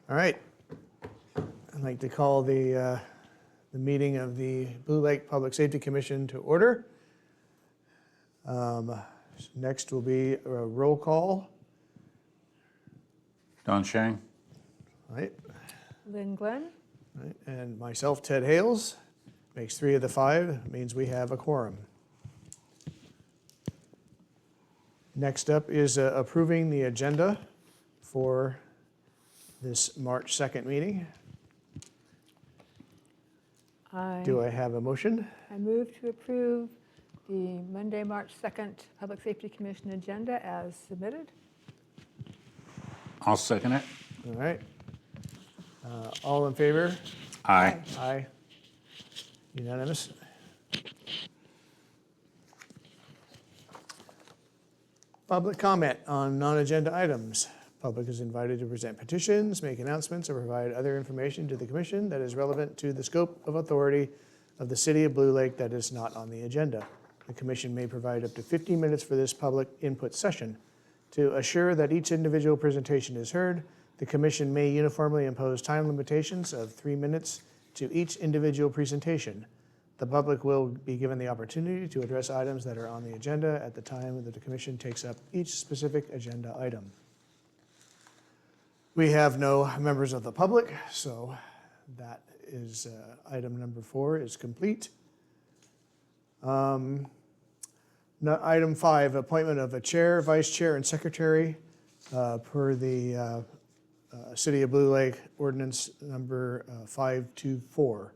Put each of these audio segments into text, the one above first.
All right. I'd like to call the meeting of the Blue Lake Public Safety Commission to order. Next will be a roll call. Don Shang. All right. Lynn Glenn. All right. And myself, Ted Hales. Makes 3 of the 5. Means we have a quorum. Next up is approving the agenda for this March 2nd meeting. Do I have a motion? I move to approve the Monday, March 2nd Public Safety Commission agenda as submitted. I'll second it. All right. All in favor? Aye. Aye. Unanimous. Public comment on non-agenda items. Public is invited to present petitions, make announcements, or provide other information to the commission that is relevant to the scope of authority of the City of Blue Lake that is not on the agenda. The commission may provide up to 15 minutes for this public input session. To assure that each individual presentation is heard, the commission may uniformly impose time limitations of 3 minutes to each individual presentation. The public will be given the opportunity to address items that are on the agenda at the time that the commission takes up each specific agenda item. We have no members of the public, so that is item number 4 is complete. Item 5, appointment of a chair, vice chair, and secretary per the City of Blue Lake ordinance number 524.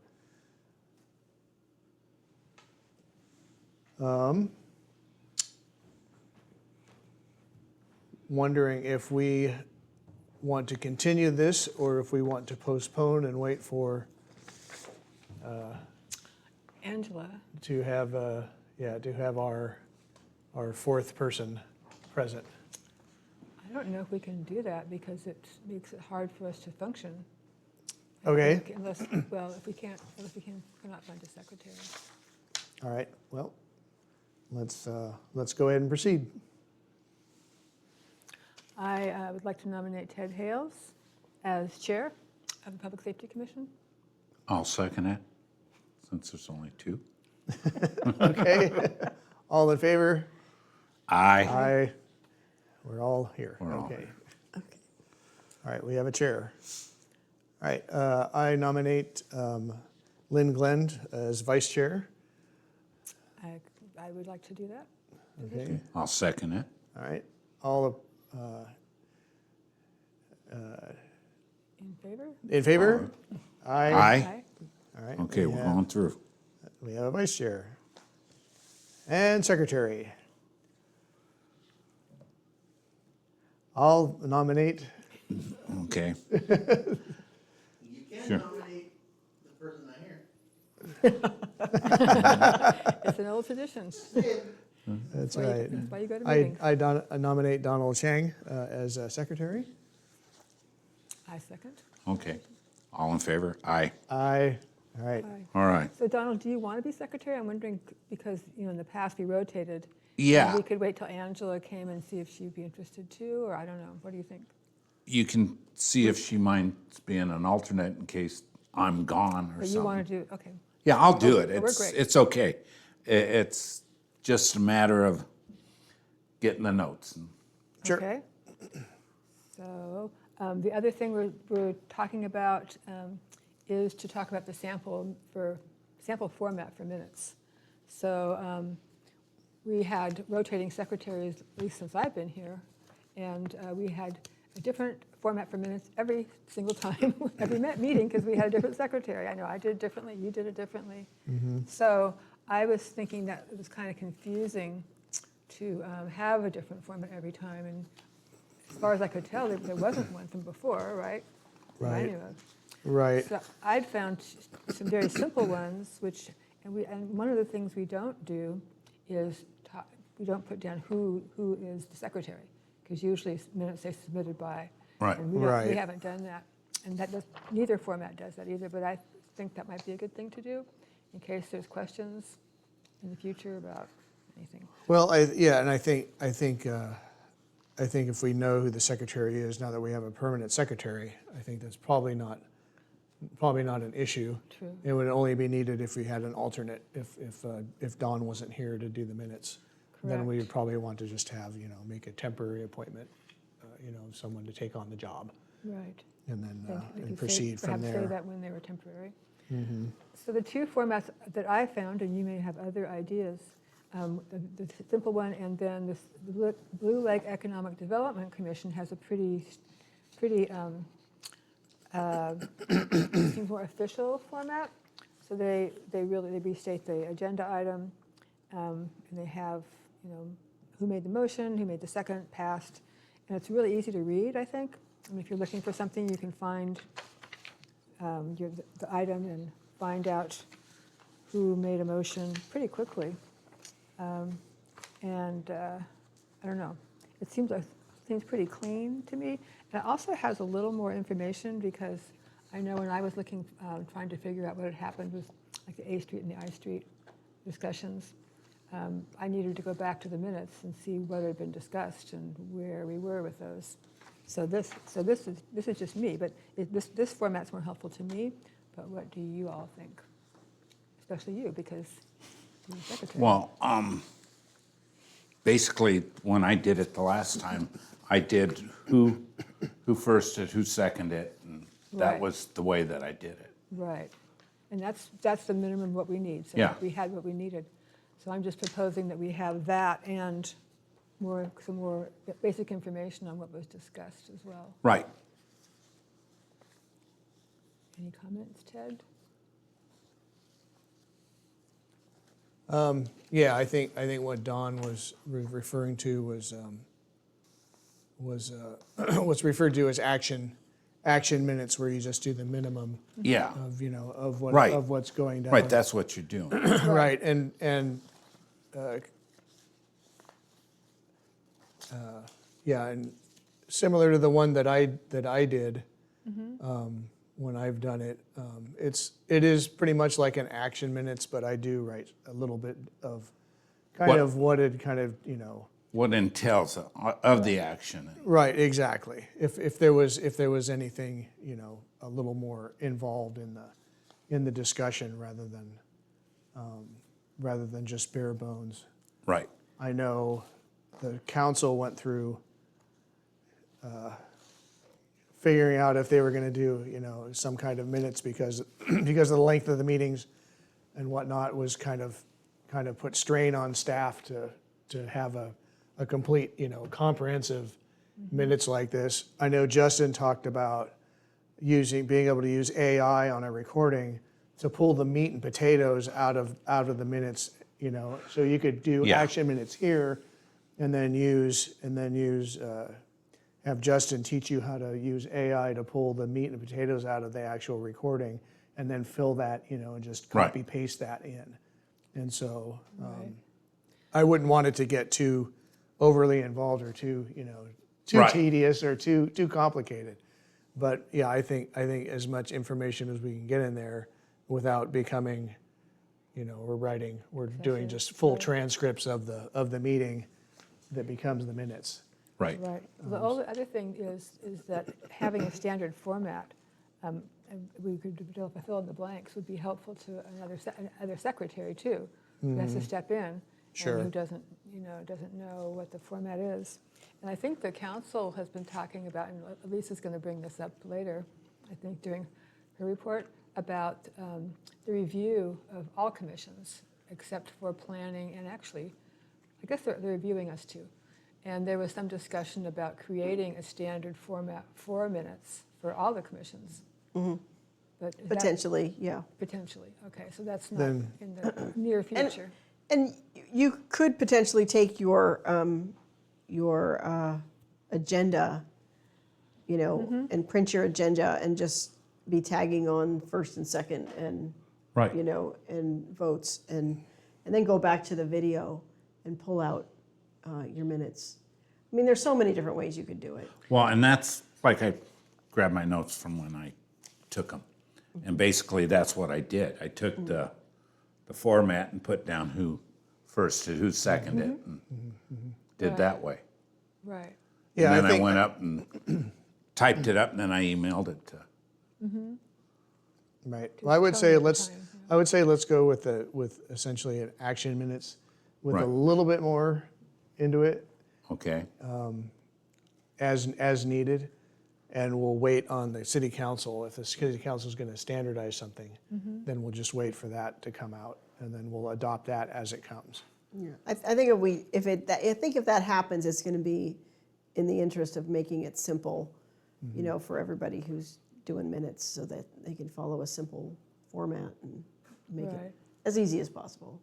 Wondering if we want to continue this or if we want to postpone and wait for Angela. to have our 4th person present. I don't know if we can do that because it makes it hard for us to function. I Okay. think, unless, well, if we cannot find a secretary. All right. Well, let's go ahead and proceed. I would like to nominate Ted Hales as chair of the Public Safety Commission. I'll second it, since there's only 2. Okay. All in favor? Aye. Aye. We're all here. We're all Okay. here. All right, we have a chair. All right, I nominate Lynn Glenn as vice chair. I would like to do that. Okay. I'll second it. All right. All In favor? in favor? Aye. Aye. All right. Okay, we're going through. We have a vice chair. And secretary. I'll nominate. Okay. You can Sure. nominate the person not here. It's an old tradition. That's Why you- right. That's why you go to meetings. I nominate Donald Chang as secretary. I second. Okay. All in favor? Aye. Aye. All right. Aye. All right. So Donald, do you want to be secretary? I'm wondering, because, in the past we rotated. Yeah. We could wait till Angela came and see if she'd be interested too, or I don't know. What do you think? You can see if she minds being an alternate in case I'm gone or But you something. want to do, okay. Yeah, I'll do it. Oh, we're It's great. it's okay. It's just a matter of getting the notes. Sure. Okay. So the other thing we're talking about is to talk about the sample format for minutes. So we had rotating secretaries, at least since I've been here, and we had a different format for minutes every single time, every meeting, because we had a different secretary. I know I did it differently, you did it differently. So I was thinking that it was kind of confusing to have a different format every time. And as far as I could tell, there wasn't one from before, right? That I Right. knew of. Right. So I'd found some very simple ones, and one of the things we don't do is we don't put down who is the secretary, because usually minutes say submitted by. Right. And we Right. haven't done that, and neither format does that either. But I think that might be a good thing to do, in case there's questions in the future about anything. Well, I think I think if we know who the secretary is, now that we have a permanent secretary, I think that's probably not an issue. True. It would only be needed if we had an alternate, if Dawn wasn't here to do the minutes. Then we would Correct. probably want to just have, make a temporary appointment, someone to take on the job, Right. and then, Thank you. We and could proceed from Perhaps say there. that when they were temporary. So the two formats that I found, and you may have other ideas, the simple one, and then the Blue Lake Economic Development Commission has a pretty seems more official format. So they restate the agenda item, and they have, who made the motion, who made the second, passed, and it's really easy to read, I think. And if you're looking for something, you can find the item and find out who made a motion pretty quickly. I don't know. It seems pretty clean to me. And it also has a little more information because I know when I was looking, trying to figure out what had happened with like the A Street and the I Street discussions, I needed to go back to the minutes and see what had been discussed and where we were with those. So this is just me, but this format's more helpful to me. But what do you all think? Especially you, because you're the secretary. Well, basically, when I did it the last time, I did who first it, who seconded it, and that Right. was the way that I did it. Right. And that's the minimum what we need. So Yeah. we had what we needed. So I'm just proposing that we have that and some more basic information on what was discussed as well. Right. Any comments, Ted? Yeah, I think what Don was referring to was what's referred to as action minutes, where you just do the minimum Yeah. of of what Right. of what's going down. Right, that's what you're doing. Right, and yeah, and similar to the one that I did when I've done it, it is pretty much like an action minutes, but I do write a little bit of What- what it kind of What entails of the action. Right, exactly. If there was anything a little more involved in the discussion rather than just bare bones. Right. I know the council went through figuring out if they were going to do some kind of minutes because of the length of the meetings and whatnot was kind of put strain on staff to have a complete comprehensive minutes like this. I know Justin talked about being able to use AI on a recording to pull the meat and potatoes out of the minutes, so you could do Yeah. action minutes here and then have Justin teach you how to use AI to pull the meat and potatoes out of the actual recording and then fill that, and just Right. copy paste that in. And so Right. I wouldn't want it to get too overly involved or too Right. tedious or too complicated. But yeah, I think as much information as we can get in there without becoming, we're doing just full Right. transcripts of the meeting that becomes the minutes. Right. Right. The only other thing is that having a standard format, and we could develop a fill in the blanks, would be helpful to another secretary too, who has to step in. Sure. And who doesn't know what the format is. And I think the council has been talking about, and Lisa's going to bring this up later, I think during her report, about the review of all commissions, except for planning, and actually, I guess they're reviewing us too. And there was some discussion about creating a standard format for minutes for all the commissions. But is that- Potentially, yeah. Potentially, okay, so that's not Then- in the near future. And you could potentially take your agenda, and print your agenda and just be tagging on first and second and, Right. and votes and then go back to the video and pull out your minutes. I mean, there's so many different ways you could do it. Well, and that's like I grabbed my notes from when I took them. And basically, that's what I did. I took the format and put down who first and who seconded it and did that way. Right, Yeah, I And then I think- went up and typed it up, and then I emailed it to. Right. Well, I would tell say you the let's, time, yeah. I would say let's go with essentially an action minutes with a Right. little bit more into it Okay. as needed. And we'll wait on the city council. If the city council is going to standardize something, then we'll just wait for that to come out, and then we'll adopt that as it comes. Yeah. I think if that happens, it's going to be in the interest of making it simple, for everybody who's doing minutes, so that they can follow a simple format and make Right. it as easy as possible.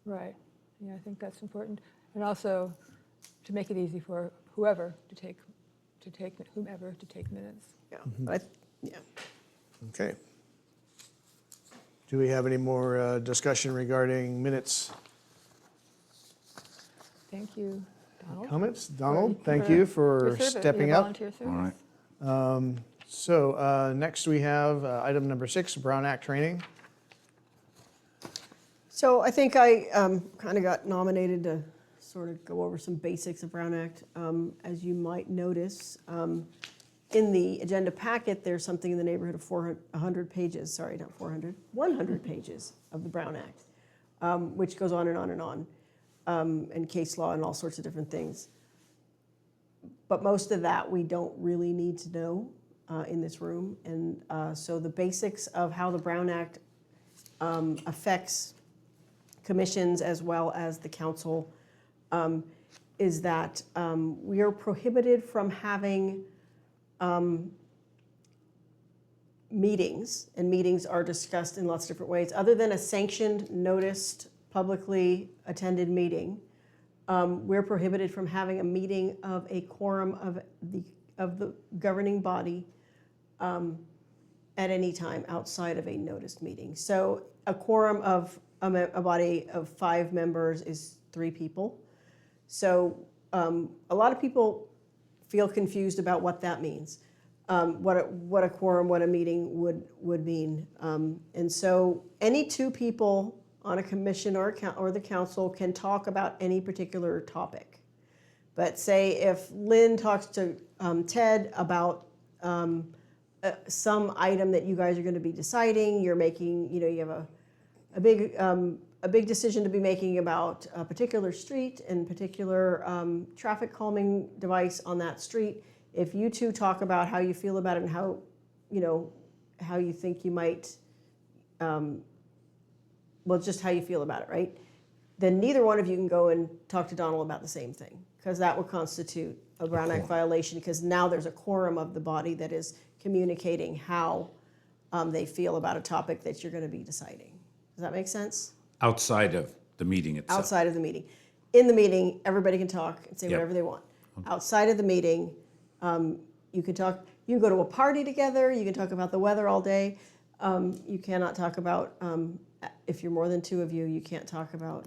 Right, yeah, I think that's important. And also to make it easy for whoever to take whomever to take minutes. Yeah. But yeah. Okay. Do we have any more discussion regarding minutes? Thank you, Donald. Comments? Donald, For- thank for you your for service, stepping your up. volunteer service. All right. So next we have item number 6, Brown Act training. So I think I kind of got nominated to sort of go over some basics of Brown Act. As you might notice, in the agenda packet, there's something in the neighborhood of 100 pages, sorry, not 400, 100 pages of the Brown Act, which goes on and on and on, and case law and all sorts of different things. But most of that we don't really need to know in this room. And so the basics of how the Brown Act affects commissions as well as the council is that we are prohibited from having meetings, and meetings are discussed in lots of different ways. Other than a sanctioned, noticed, publicly attended meeting, we're prohibited from having a meeting of a quorum of the governing body at any time outside of a noticed meeting. So a quorum of a body of 5 members is 3 people. So a lot of people feel confused about what that means, what a quorum, what a meeting would mean. And so any 2 people on a commission or the council can talk about any particular topic. But say if Lynn talks to Ted about some item that you guys are going to be deciding, you're making, you have a big decision to be making about a particular street and particular traffic calming device on that street. If you 2 talk about how you feel about it and how you think you might, just how you feel about it, right? Then neither one of you can go and talk to Donald about the same thing, because that would constitute a Brown Act violation, because now there's a quorum of the body that is communicating how they feel about a topic that you're going to be deciding. Does that make sense? Outside of the meeting itself. Outside of the meeting. In the meeting, everybody can talk and say Yep. whatever they want. Outside of the meeting, you can talk. You can go to a party together. You can talk about the weather all day. You cannot talk about, if you're more than 2 of you, you can't talk about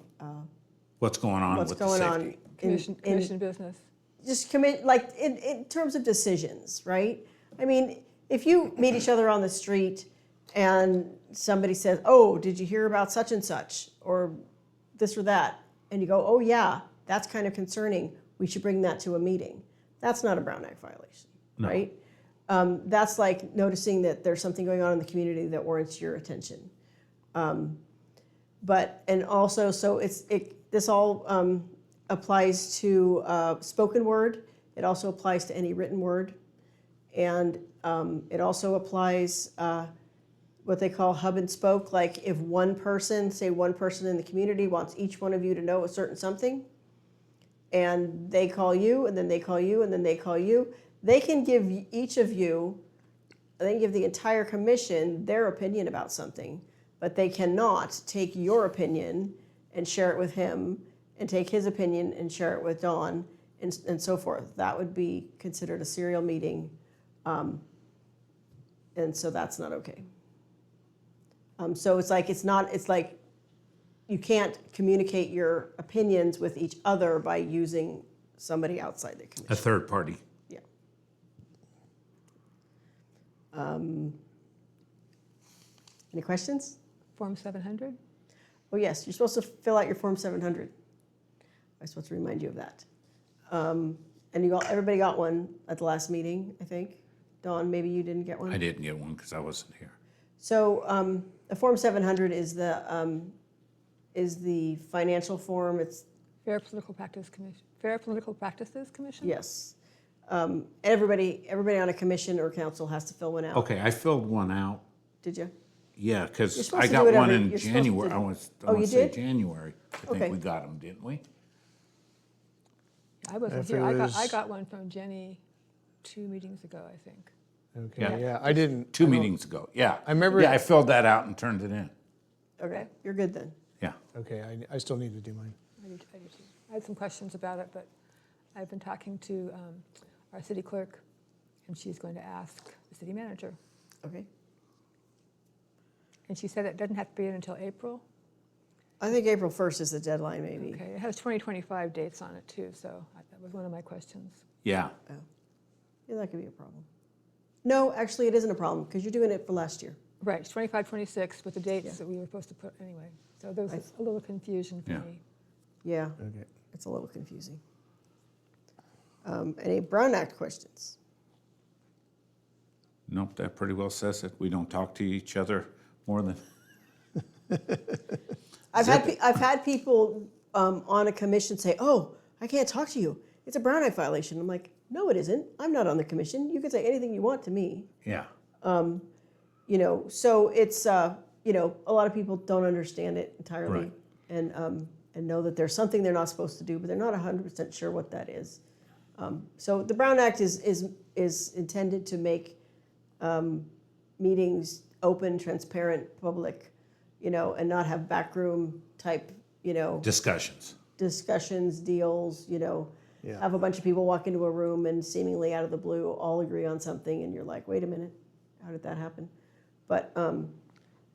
What's going on what's with the going safety? on Commission business. just commit, like in terms of decisions, right? I mean, if you meet each other on the street and somebody says, "Oh, did you hear about such and such?" or this or that, and you go, "Oh yeah, that's kind of concerning. We should bring that to a meeting." That's not a Brown Act violation, No. right? That's like noticing that there's something going on in the community that warrants your attention. And also, so this all applies to spoken word. It also applies to any written word, and it also applies what they call hub and spoke. Like if one person in the community wants each one of you to know a certain something, and they call you, and then they call you, and then they call you, they can give each of you, they can give the entire commission their opinion about something, but they cannot take your opinion and share it with him, and take his opinion and share it with Dawn, and so forth. That would be considered a serial meeting, and so that's not okay. So it's like you can't communicate your opinions with each other by using somebody outside the commission. A third party. Yeah. Any questions? Form 700? Oh, yes, you're supposed to fill out your Form 700. I'm supposed to remind you of that. And everybody got one at the last meeting, I think. Dawn, maybe you didn't get one? I didn't get one because I wasn't here. So the Form 700 is the financial form. It's, Fair Political Practice Commission, Fair Political Practices Commission? yes. Everybody on a commission or council has to fill one out. Okay, I filled one out. Did you? Yeah, You're because supposed I to got do it one every- in you're supposed to January. do- I Oh, want you to say did? January. I Okay. think we got them, didn't we? I wasn't If here. it I was- got one from Jenny 2 meetings ago, I think. Okay, Yeah. yeah, I didn't. Two I don't- meetings ago, yeah. I remember- Yeah, I filled that out and turned it in. Okay, you're good then. Yeah. Okay, I still need to do mine. I do too. I had some questions about it, but I've been talking to our city clerk, and she's going to ask the city manager. Okay. And she said it doesn't have to be in until April. I think April 1st is the deadline, maybe. Okay, it has 2025 dates on it too, so that was one of my questions. Yeah. Yeah, that could be a problem. No, actually, it isn't a problem because you're doing it for last year. Right, it's 25, 26 with the dates Yeah. that we were supposed to put anyway. So there was a little confusion for Yeah. me. Yeah, Okay. it's a little confusing. Any Brown Act questions? Nope, that pretty well says it. We don't talk to each other more than, I've had people on a commission say, "Oh, I can't talk to you. It's a Brown Act violation." I'm like, "No, it isn't. I'm not on the commission. You can say anything you want to me." yeah. So it's a lot of people don't understand it entirely, Right. and know that there's something they're not supposed to do, but they're not 100% sure what that is. So the Brown Act is intended to make meetings open, transparent, public, and not have backroom type, Discussions. discussions, deals, Yeah. have a bunch of people walk into a room and seemingly out of the blue all agree on something, and you're like, wait a minute, how did that happen? But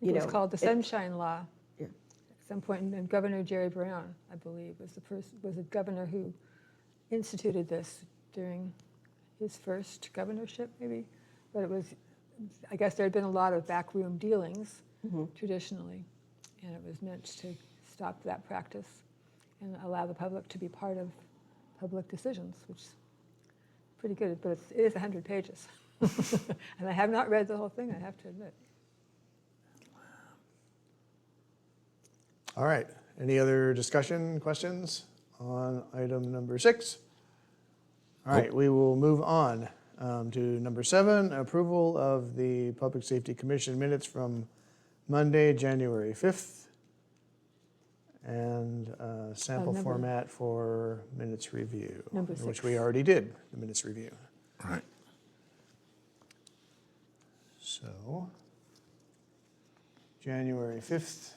It was called the Sunshine Law. Yeah. At some point, and Governor Jerry Brown, I believe, was the governor who instituted this during his first governorship, maybe. But I guess there had been a lot of backroom dealings traditionally, and it was meant to stop that practice and allow the public to be part of public decisions, which is pretty good, but it is 100 pages. And I have not read the whole thing, I have to admit. All right, any other discussion, questions on item number 6? All right, we will move on to number 7, approval of the Public Safety Commission minutes from Monday, January 5th, and sample number- format for minutes review, Number which 6. we already did, the minutes review. Right. So, January 5th,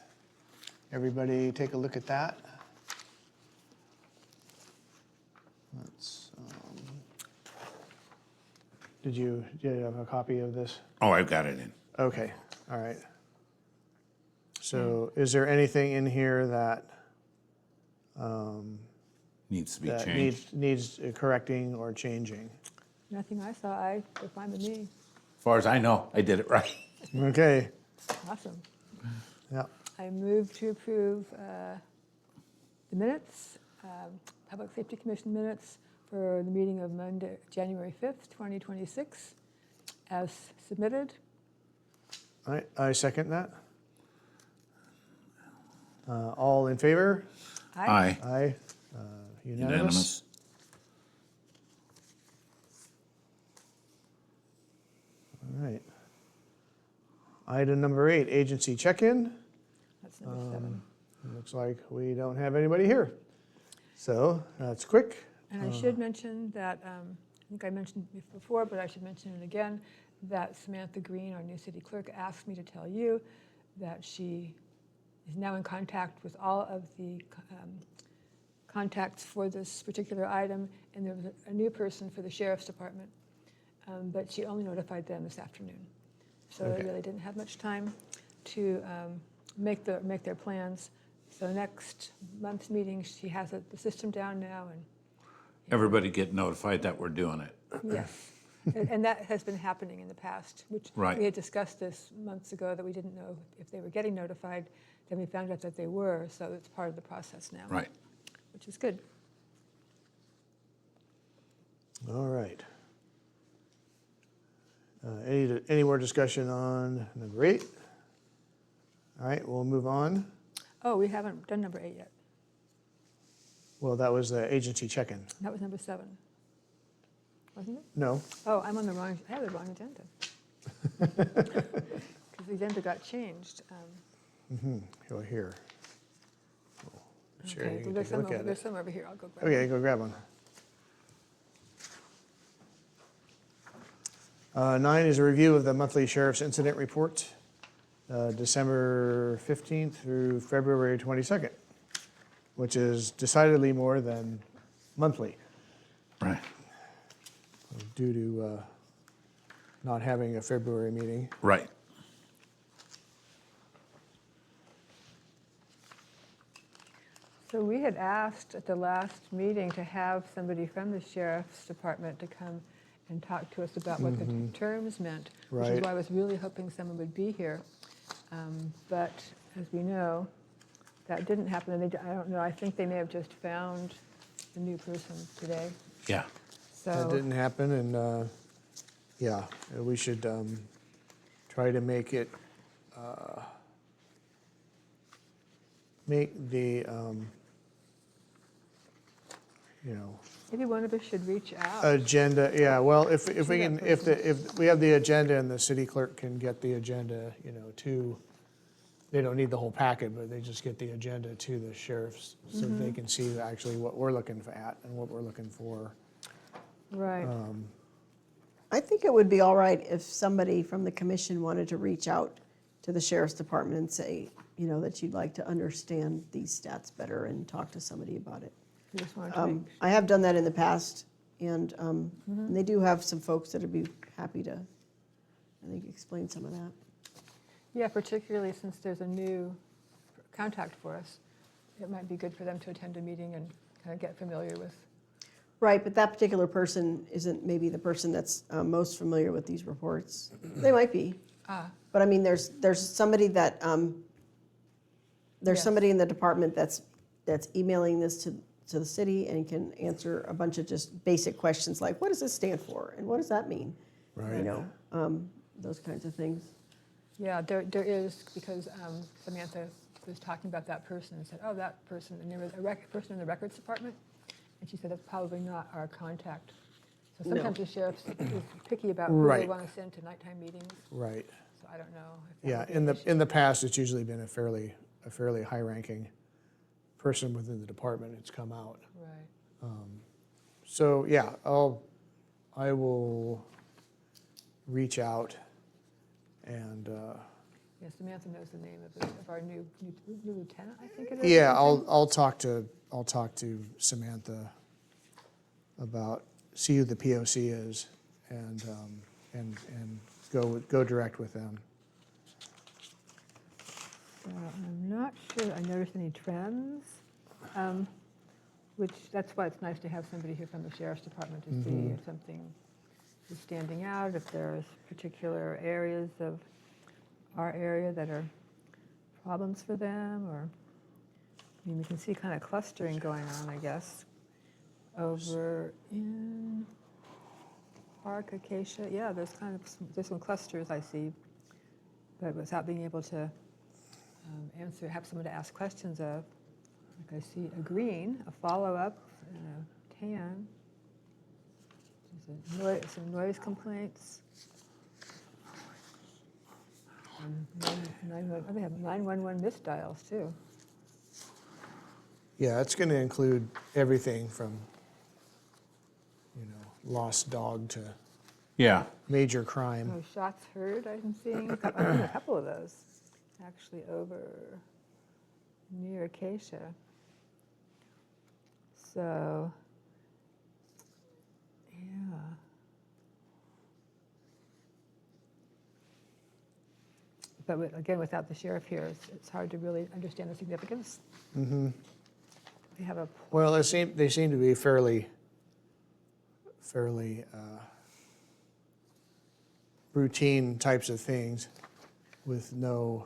everybody take a look at that. Let's, did you have a copy of this? Oh, I've got it in. Okay, all right. So is there anything in here that Needs to be that changed. needs correcting or changing? Nothing I saw, they're fine with me. As far as I know, I did it right. Okay, Awesome. yeah, I move to approve the minutes, Public Safety Commission minutes for the meeting of Monday, January 5th, 2026, as submitted. I second that. All in favor? Aye. Aye. Unanimous? Unanimous. All right. Item number 8, agency check-in. That's number 7. Looks like we don't have anybody here. So that's quick. And I should mention that, I think I mentioned it before, but I should mention it again, that Samantha Green, our new city clerk, asked me to tell you that she is now in contact with all of the contacts for this particular item, and there was a new person for the sheriff's department, but she only notified them this afternoon. So Okay. they really didn't have much time to make their plans. So next month's meeting, she has the system down now, and Everybody get notified that we're doing it. yes. And that has been happening in the past, which Right. we had discussed this months ago, that we didn't know if they were getting notified. Then we found out that they were, so it's part of the process now. Right. Which is good. All right. Any more discussion on number 8? All right, we'll move on. Oh, we haven't done number 8 yet. Well, that was the agency check-in. That was number 7, wasn't it? No, Oh, I'm on the wrong, I have the wrong agenda. Because the agenda got changed. you're here. Sure, Okay, you well, can there's take a look some, at there's it. some over here, I'll go grab Okay, go grab one. 9 is a review of the monthly sheriff's incident report, December 15th through February 22nd, which is decidedly more than monthly Right. due to not having a February meeting. Right. So we had asked at the last meeting to have somebody from the sheriff's department to come and talk to us about what the terms meant, which is Right. why I was really hoping someone would be here. But as we know, that didn't happen. And I don't know, I think they may have just found a new person today. Yeah. That So, didn't happen, and yeah, we should try to make it, make the, maybe one of us should reach out. agenda, yeah, well, if we To can, that if we have the agenda and the city clerk can get the agenda, to, they don't need the whole packet, but they just get the agenda to the sheriffs so that they can see actually what we're looking at and what we're looking for. Right. I think it would be all right if somebody from the commission wanted to reach out to the sheriff's department and say, that you'd like to understand these stats better and talk to somebody about it. We just wanted to make I have done that in the past, and they do have some folks that would be happy to, I think, explain some of that. Yeah, particularly since there's a new contact for us. It might be good for them to attend a meeting and kind of get familiar with. Right, but that particular person isn't maybe the person that's most familiar with these reports. They might be, but I mean, there's somebody that, there's Yes. somebody in the department that's emailing this to the city and can answer a bunch of just basic questions like, what does this stand for? And what does that mean? Right. Those kinds of things. Yeah, there is, because Samantha was talking about that person and said, oh, that person, and there was a person in the records department, and she said, that's probably not our contact. So No. sometimes the sheriff is picky about who they Right. want to send to nighttime meetings, Right. so I don't know. If that Yeah, would be in an the, issue. in the past, it's usually been a fairly high-ranking person within the department. It's come out. Right. So, yeah, I will reach out and, Yeah, Samantha knows the name of our new lieutenant, I think it is. yeah, or something. I'll talk to Samantha about, see who the POC is and go direct with them. So I'm not sure I noticed any trends, which, that's why it's nice to have somebody here from the sheriff's department to see if something is standing out, if there's particular areas of our area that are problems for them, or, I mean, we can see kind of clustering going on, I guess, over in Park, Acacia. Yeah, there's there's some clusters I see, but without being able to have someone to ask questions of. Like I see a green, a follow-up, and a tan. Some noise complaints. They have 911 missed dials too. Yeah, it's going to include everything from, lost dog to Yeah. major crime. Oh, shots heard, I'm seeing a couple of those, actually over near Acacia. So, yeah. But again, without the sheriff here, it's hard to really understand the significance. They have a, Well, they seem to be fairly routine types of things with no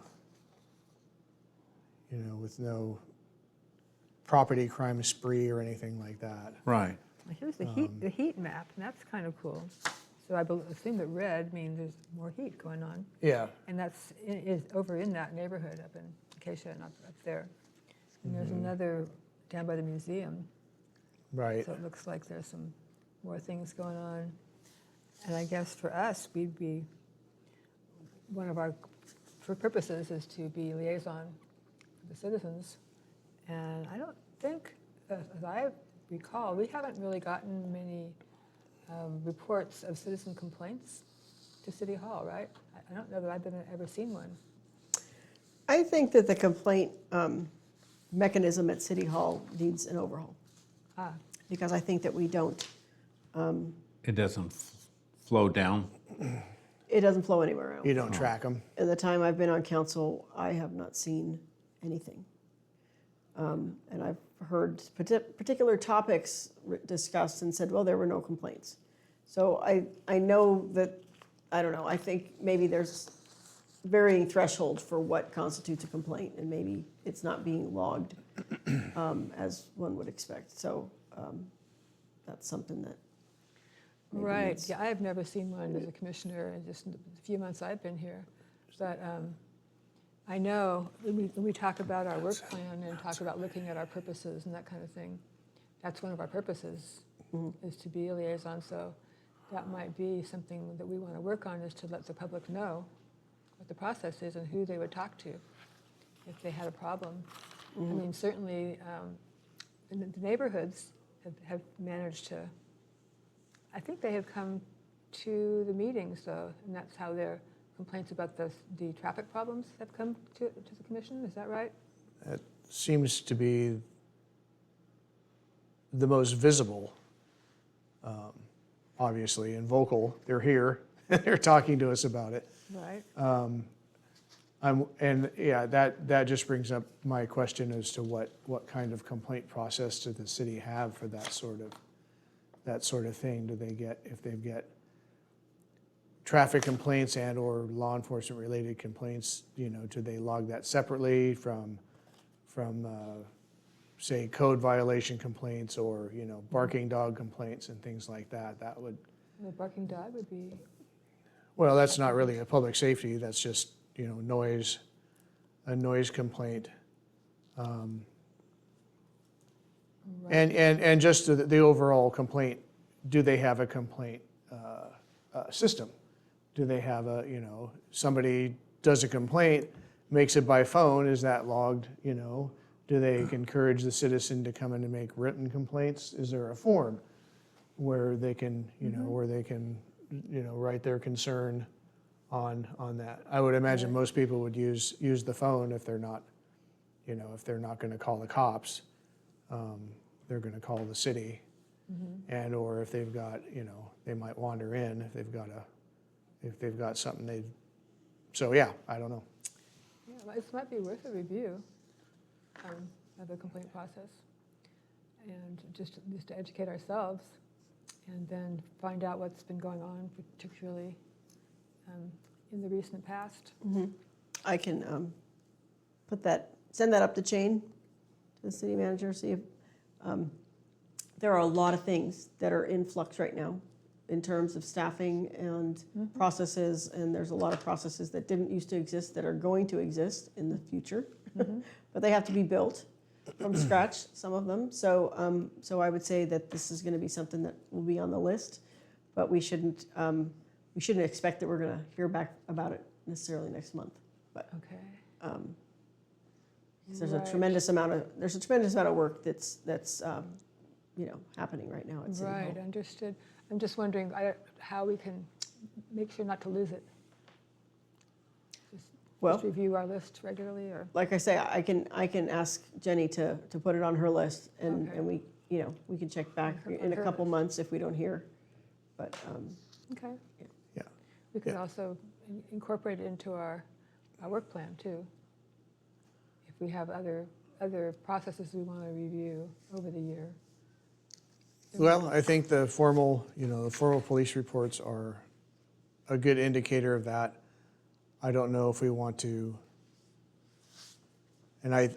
property crime spree or anything like that. Right. Here's the heat map, and that's kind of cool. So I assume that red means there's more heat going on. Yeah, And that's is over in that neighborhood up in Acacia and up there. And there's another down by the museum. right. So it looks like there's some more things going on. And I guess for us, we'd be, one of our purposes is to be liaison for the citizens. And I don't think, as I recall, we haven't really gotten many reports of citizen complaints to City Hall, right? I don't know that I've ever seen one. I think that the complaint mechanism at City Hall needs an overhaul, Ah, because I think that we don't, It doesn't flow down. it doesn't flow anywhere else. You don't track them. In the time I've been on council, I have not seen anything. And I've heard particular topics discussed and said, well, there were no complaints. So I know that, I don't know, I think maybe there's varying thresholds for what constitutes a complaint, and maybe it's not being logged as one would expect. So that's something that maybe right. needs- Yeah, I have never seen one as a commissioner in just the few months I've been here. But I know when we talk about our work plan and talk about looking at our purposes and that kind of thing, that's one of our purposes, is to be a liaison. So that might be something that we want to work on, is to let the public know what the process is and who they would talk to if they had a problem. I mean, certainly the neighborhoods have managed to, I think they have come to the meetings, though, and that's how their complaints about the traffic problems have come to the commission. Is that right? It seems to be the most visible, obviously, and vocal. They're here, they're talking to us about it. Right. And yeah, that just brings up my question as to what kind of complaint process does the city have for that sort of thing? Do they get, if they get traffic complaints and or law enforcement related complaints, do they log that separately from say code violation complaints or, barking dog complaints and things like that? That would, The barking dog would be, well, that's not really a public safety, that's just, noise, a noise complaint. And just the overall complaint, do they have a complaint system? Do they have somebody does a complaint, makes it by phone, is that logged, Do they encourage the citizen to come in and make written complaints? Is there a form where they can, write their concern on that? I would imagine most people would use the phone if they're not, if they're not gonna call the cops. They're gonna call the city. And or if they've got, they might wander in if they've got something so yeah, I don't know. yeah, this might be worth a review of the complaint process. And just to educate ourselves and then find out what's been going on, particularly in the recent past. I can send that up the chain to the city manager, see if, there are a lot of things that are in flux right now in terms of staffing and processes, and there's a lot of processes that didn't used to exist that are going to exist in the future, but they have to be built from scratch, some of them. So, so I would say that this is going to be something that will be on the list, but we shouldn't expect that we're going to hear back about it necessarily next month. But Okay. 'cause there's a Right. tremendous amount of work that's happening right now at City Hall. Right, understood. I'm just wondering how we can make sure not to lose it. Well, Just review our list regularly, or? like I say, I can ask Jenny to put it on her list, and Okay. and we can check back On in a her couple list. months if we don't hear. But Okay. Yeah. We could Yeah. also incorporate it into our work plan, too. If we have other processes we want to review over the year. Well, I think the formal police reports are a good indicator of that. I don't know if we want to, and I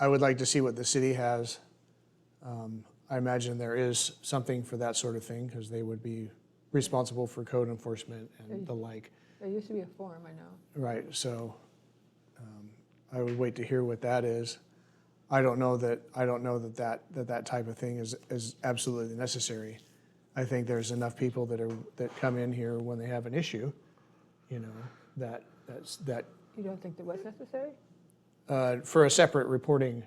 would like to see what the city has. I imagine there is something for that sort of thing, because they would be responsible for code enforcement and the like. There used to be a form, I know. Right, so I would wait to hear what that is. I don't know that that type of thing is absolutely necessary. I think there's enough people that come in here when they have an issue, you know, that You don't think that was necessary? for a separate reporting,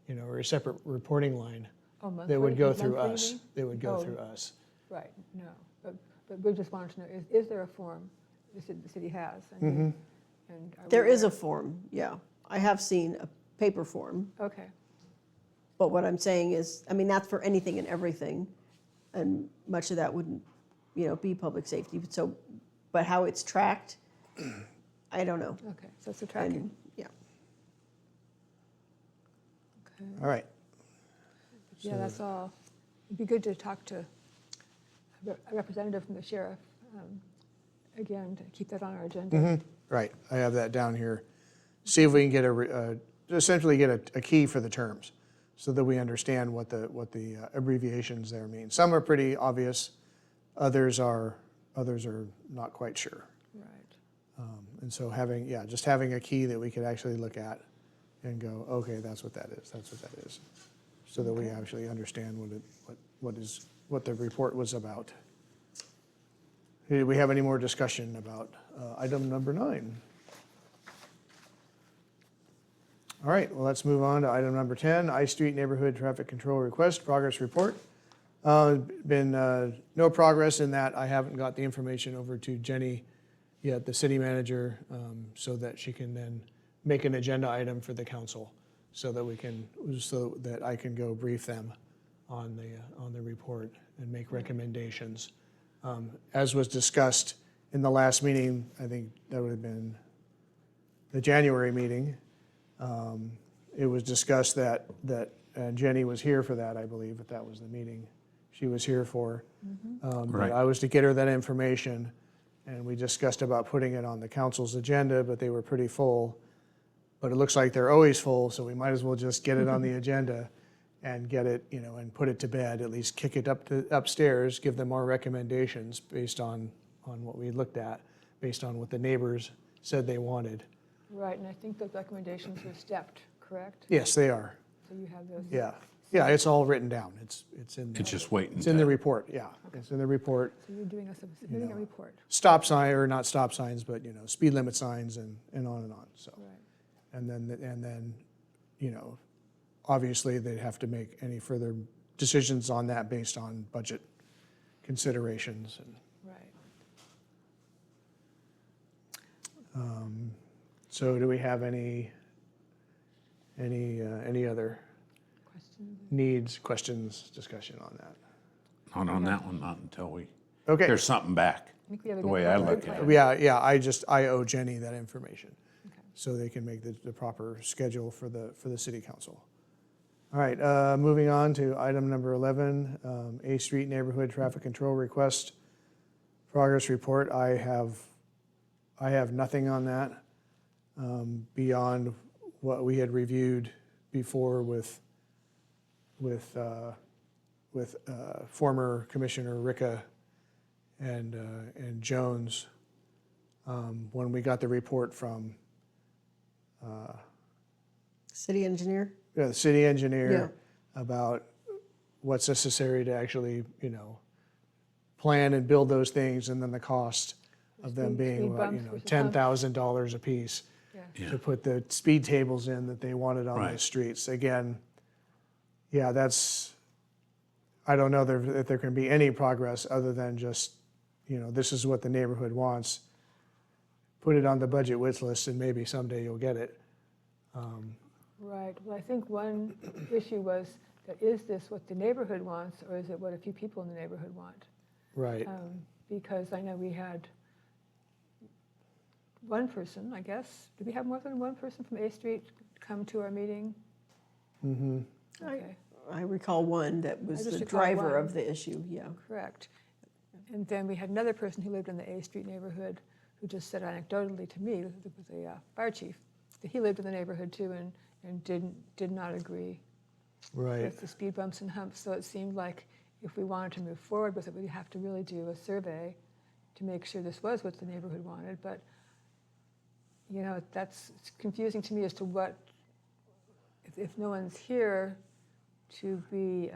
you know, or a separate reporting line, Oh, monthly? they would go Monthly, through you us. mean? They would go Oh. through us. Right, no, but we just wanted to know, is there a form the city has? I mean, and are we There is a aware? form, yeah. I have seen a paper form, Okay, but what I'm saying is, I mean, that's for anything and everything, and much of that wouldn't, you know, be public safety, so, but how it's tracked, I don't know. okay, so it's the tracking. And, yeah. Okay. All right. Yeah, that's all. It'd be good to talk to a representative from the sheriff, again, to keep that on our agenda. Right, I have that down here. See if we can get essentially get a key for the terms, so that we understand what the abbreviations there mean. Some are pretty obvious, others are not quite sure. Right, And so just having a key that we could actually look at and go, okay, that's what that is, so that we actually understand what the report was about. Do we have any more discussion about item number 9? All right, well, let's move on to item number 10, I Street Neighborhood Traffic Control Request Progress Report. Been no progress in that. I haven't got the information over to Jenny yet, the city manager, so that she can then make an agenda item for the council, so that I can go brief them on the report and make recommendations. As was discussed in the last meeting, I think that would have been the January meeting. It was discussed that Jenny was here for that, I believe, but that was the meeting she was here for. But Right. I was to get her that information, and we discussed about putting it on the council's agenda, but they were pretty full. But it looks like they're always full, so we might as well just get it on the agenda and get it, you know, and put it to bed, at least kick it upstairs, give them our recommendations based on what we looked at, based on what the neighbors said they wanted. right, and I think those recommendations were stepped, correct? Yes, they are. So you have those? Yeah, yeah, it's all written down. It's in. It's just waiting. It's in the report. Yeah, it's in the report. So you're doing submitting a know. report, Stop sign, or not stop signs, but you know, speed limit signs and on and on. So, right? and then, you know, obviously they'd have to make any further decisions on that based on budget considerations. And Right. so, do we have any other Questions? questions, discussion on that? Not on that one, not until we Okay. hear something back. I think we have a The good way I plan. look at it. Yeah, I owe Jenny that information, Okay. so they can make the proper schedule for the city council. All right, moving on to item number 11, A Street Neighborhood Traffic Control Request Progress Report. I have nothing on that, beyond what we had reviewed before with former Commissioner Ricca and Jones, when we got the report from City engineer? the city engineer about what's necessary to actually, you know, plan and build those things, and then the cost of them Speed being, what, you bumps know, versus $10,000 a piece Yeah. Yeah. to put the speed tables in that they wanted on the Right. streets. Again, yeah, I don't know if there can be any progress other than just, you know, this is what the neighborhood wants. Put it on the budget wish list, and maybe someday you'll get it. Right, well, I think one issue was that is this what the neighborhood wants, or is it what a few people in the neighborhood want? Right. Because I know we had one person, I guess, did we have more than one person from A Street come to our meeting? Mm-hmm. Okay, I recall one that was just the recall driver one. of the issue, yeah. correct. And then we had another person who lived in the A Street neighborhood who just said anecdotally to me, it was a fire chief, that he lived in the neighborhood too and did not agree Right. with the speed bumps and humps. So it seemed like if we wanted to move forward with it, we'd have to really do a survey to make sure this was what the neighborhood wanted. But, you know, that's confusing to me as to what, if no one's here to be,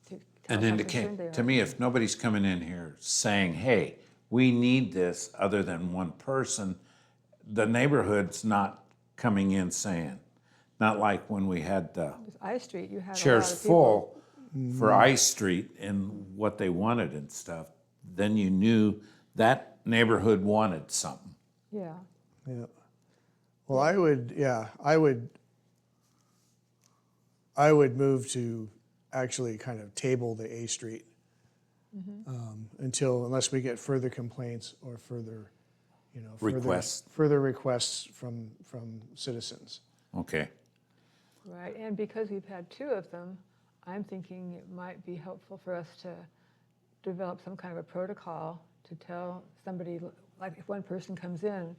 to tell And us how concerned they indicate, are. to me, if nobody's coming in here saying, hey, we need this other than one person, the neighborhood's not coming in saying, not like when we had the With I Street, you had a lot chairs of people. full for I Street and what they wanted and stuff, then you knew that neighborhood wanted something. Yeah, Yeah. Well, I would move to actually kind of table the A Street unless we get further complaints or further, Requests. further requests from citizens. Okay. right. And because we've had two of them, I'm thinking it might be helpful for us to develop some kind of a protocol to tell somebody, like if one person comes in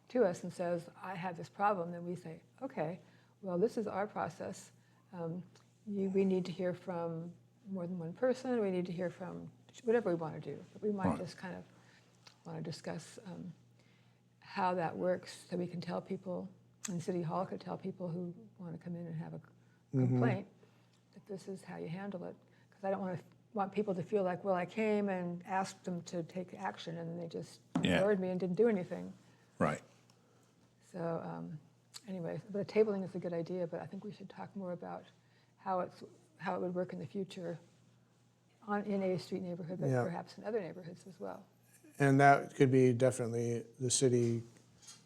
to us and says, I have this problem, then we say, okay, well, this is our process. We need to hear from more than one person. We need to hear from whatever we want to do. But we might Right. just kind of want to discuss how that works so we can tell people, and City Hall could tell people who want to come in and have a complaint that this is how you handle it. Because I don't want people to feel like, well, I came and asked them to take action and they just Yeah. ignored me and didn't do anything. Right. So anyway, but tabling is a good idea, but I think we should talk more about how it would work in the future in A Street neighborhood, but Yeah. perhaps in other neighborhoods as well. And that could be definitely the city,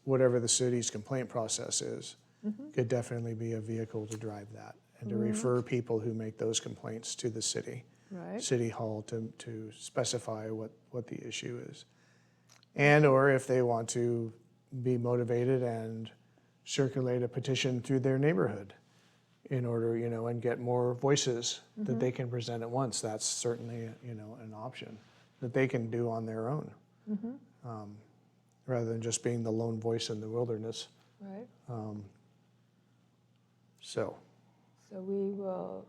whatever the city's complaint process is, could definitely be a vehicle to drive that and to refer people who make those complaints to the city. Right. City Hall to specify what the issue is. And or if they want to be motivated and circulate a petition through their neighborhood in order, and get more voices that they can present at once, that's certainly, an option that they can do on their own. Rather than just being the lone voice in the wilderness. Right. So, So we will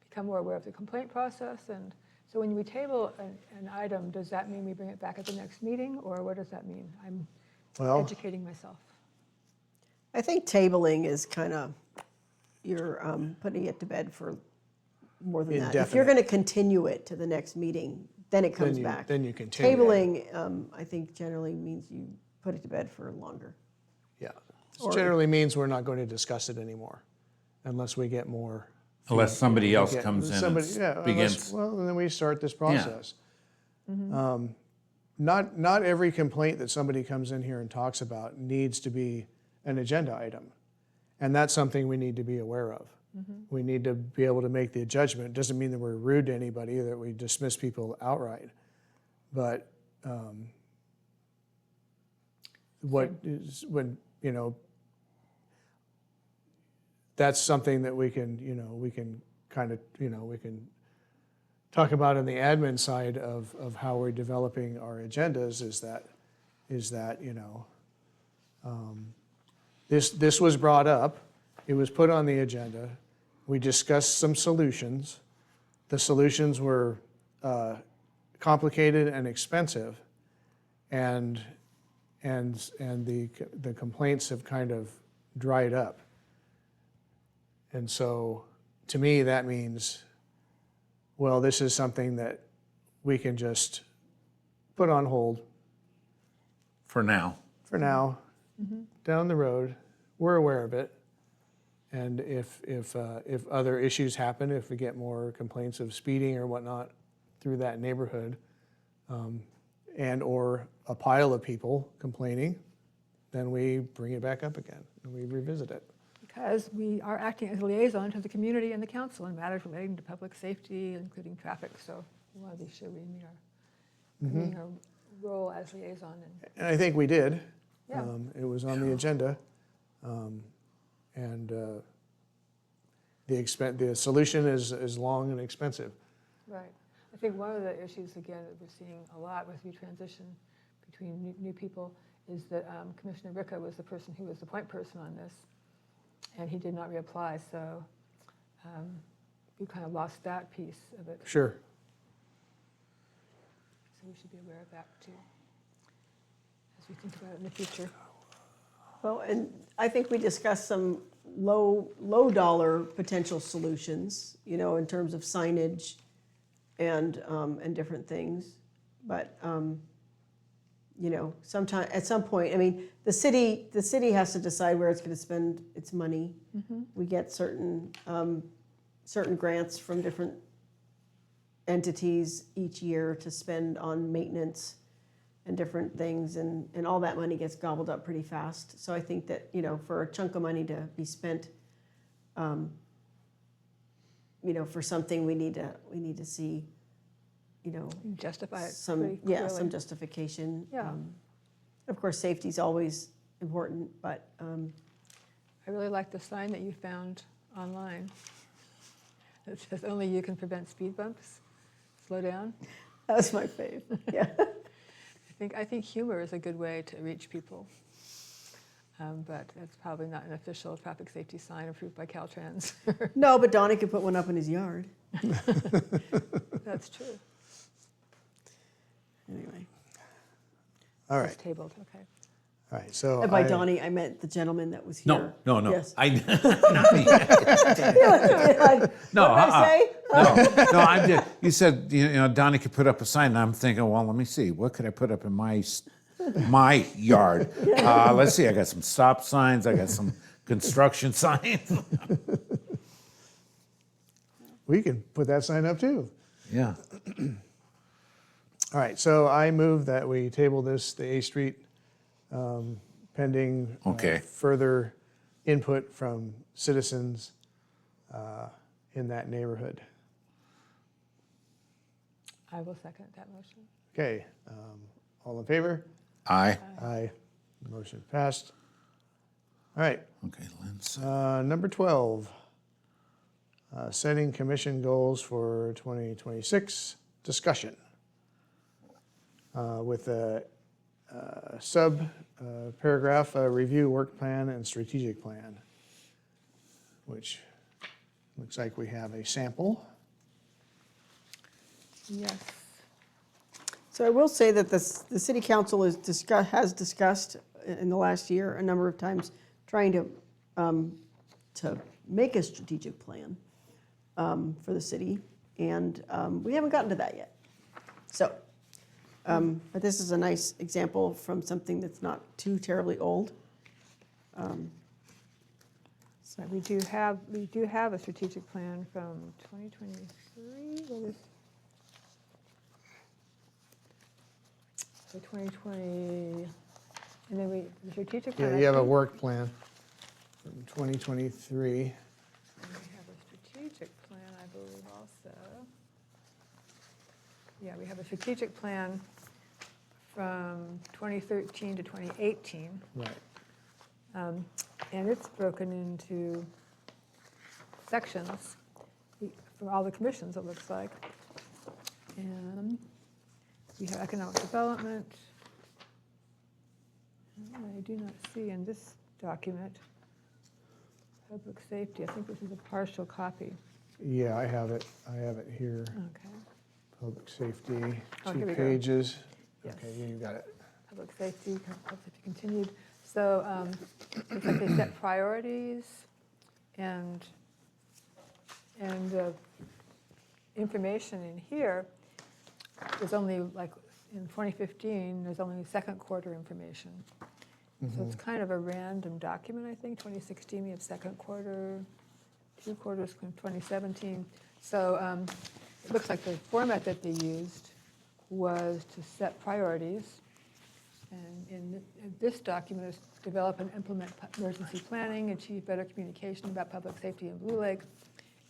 become more aware of the complaint process. And so when we table an item, does that mean we bring it back at the next meeting, or what does that mean? I'm well, educating myself. I think tabling is kind of, you're putting it to bed for more than that. If you're Indefinite. going to continue it to the next meeting, then it comes then you, back. then you continue. Tabling, I think generally means you put it to bed for longer. Yeah. Or- This generally means we're not going to discuss it anymore unless we get more. Unless somebody else get- comes in somebody- and yeah, begins. Well, and then we start this process. Not every complaint that somebody comes in here and talks about needs to be an agenda item. And that's something we need to be aware of. We need to be able to make the judgment. It doesn't mean that we're rude to anybody, that we dismiss people outright. But that's something that we can kind of, we can talk about in the admin side of how we're developing our agendas is that, this was brought up, it was put on the agenda, we discussed some solutions. The solutions were complicated and expensive, and the complaints have kind of dried up. And so, to me, that means, well, this is something that we can just put on hold For now. for now. Down the road, we're aware of it. And if other issues happen, if we get more complaints of speeding or whatnot through that neighborhood, and or a pile of people complaining, then we bring it back up again and we revisit it. Because we are acting as a liaison to the community and the council in matters relating to public safety, including traffic. So we want to be sure we meet our role as liaison. And I think we did. Yeah. It was on the agenda. And the solution is long and expensive. Right. I think one of the issues, again, that we're seeing a lot with retransition between new people is that Commissioner Ricca was the person who was the point person on this, and he did not reapply. So we kind of lost that piece of it. Sure. So we should be aware of that too, as we think about it in the future. Well, and I think we discussed some low dollar potential solutions, you know, in terms of signage and different things. But, you know, at some point, I mean, the city has to decide where it's going to spend its money. We get certain grants from different entities each year to spend on maintenance and different things, and all that money gets gobbled up pretty fast. So I think that, you know, for a chunk of money to be spent, you know, for something, we need to see, you know, Justify it some pretty clearly. some justification. Yeah. Of course, safety is always important, but I really like the sign that you found online. It says only you can prevent speed bumps. Slow down. that was my fave. Yeah. I think humor is a good way to reach people. But that's probably not an official traffic safety sign approved by Caltrans. No, but Donnie could put one up in his yard. That's true. Anyway. All It's right, tabled, okay. all right, so. And by I- Donnie, I meant the gentleman that was here. No, no, no. Yes. Not me. Like, No, what did I say? No, I did. You said, you know, Donnie could put up a sign, and I'm thinking, well, let me see, what could I put up in my yard? Let's see, I got some stop signs, I got some construction signs. We can put that sign up too. Yeah. All right, so I move that we table this, the A Street, pending Okay. further input from citizens in that neighborhood. I will second that motion. Okay, all in favor? Aye. Aye. Motion passed. All right, Okay, Lynn. number 12, setting commission goals for 2026, discussion. With a paragraph, review work plan and strategic plan, which looks like we have a sample. Yes. So I will say that the city council has discussed in the last year a number of times trying to make a strategic plan for the city, and we haven't gotten to that yet. So, but this is a nice example from something that's not too terribly old. So we do have a strategic plan from 2023. What is the 2020? And then the strategic plan. Yeah, you have a work plan from 2023. And we have a strategic plan, I believe, also. Yeah, we have a strategic plan from 2013 to 2018. Right. And it's broken into sections from all the commissions, it looks like. And we have economic development. I do not see in this document public safety. I think this is a partial copy. Yeah, I have it. I have it here. Okay. Public safety, Oh, 2 here we go. pages. Yes. Okay, you got it. Public safety continued. So looks like they set priorities and information in here. There's only, like, in 2015, there's only second quarter information. So it's kind of a random document, I think. 2016, we have second quarter, 2 quarters from 2017. So it looks like the format that they used was to set priorities. And in this document is develop and implement emergency planning, achieve better communication about public safety in Blue Lake,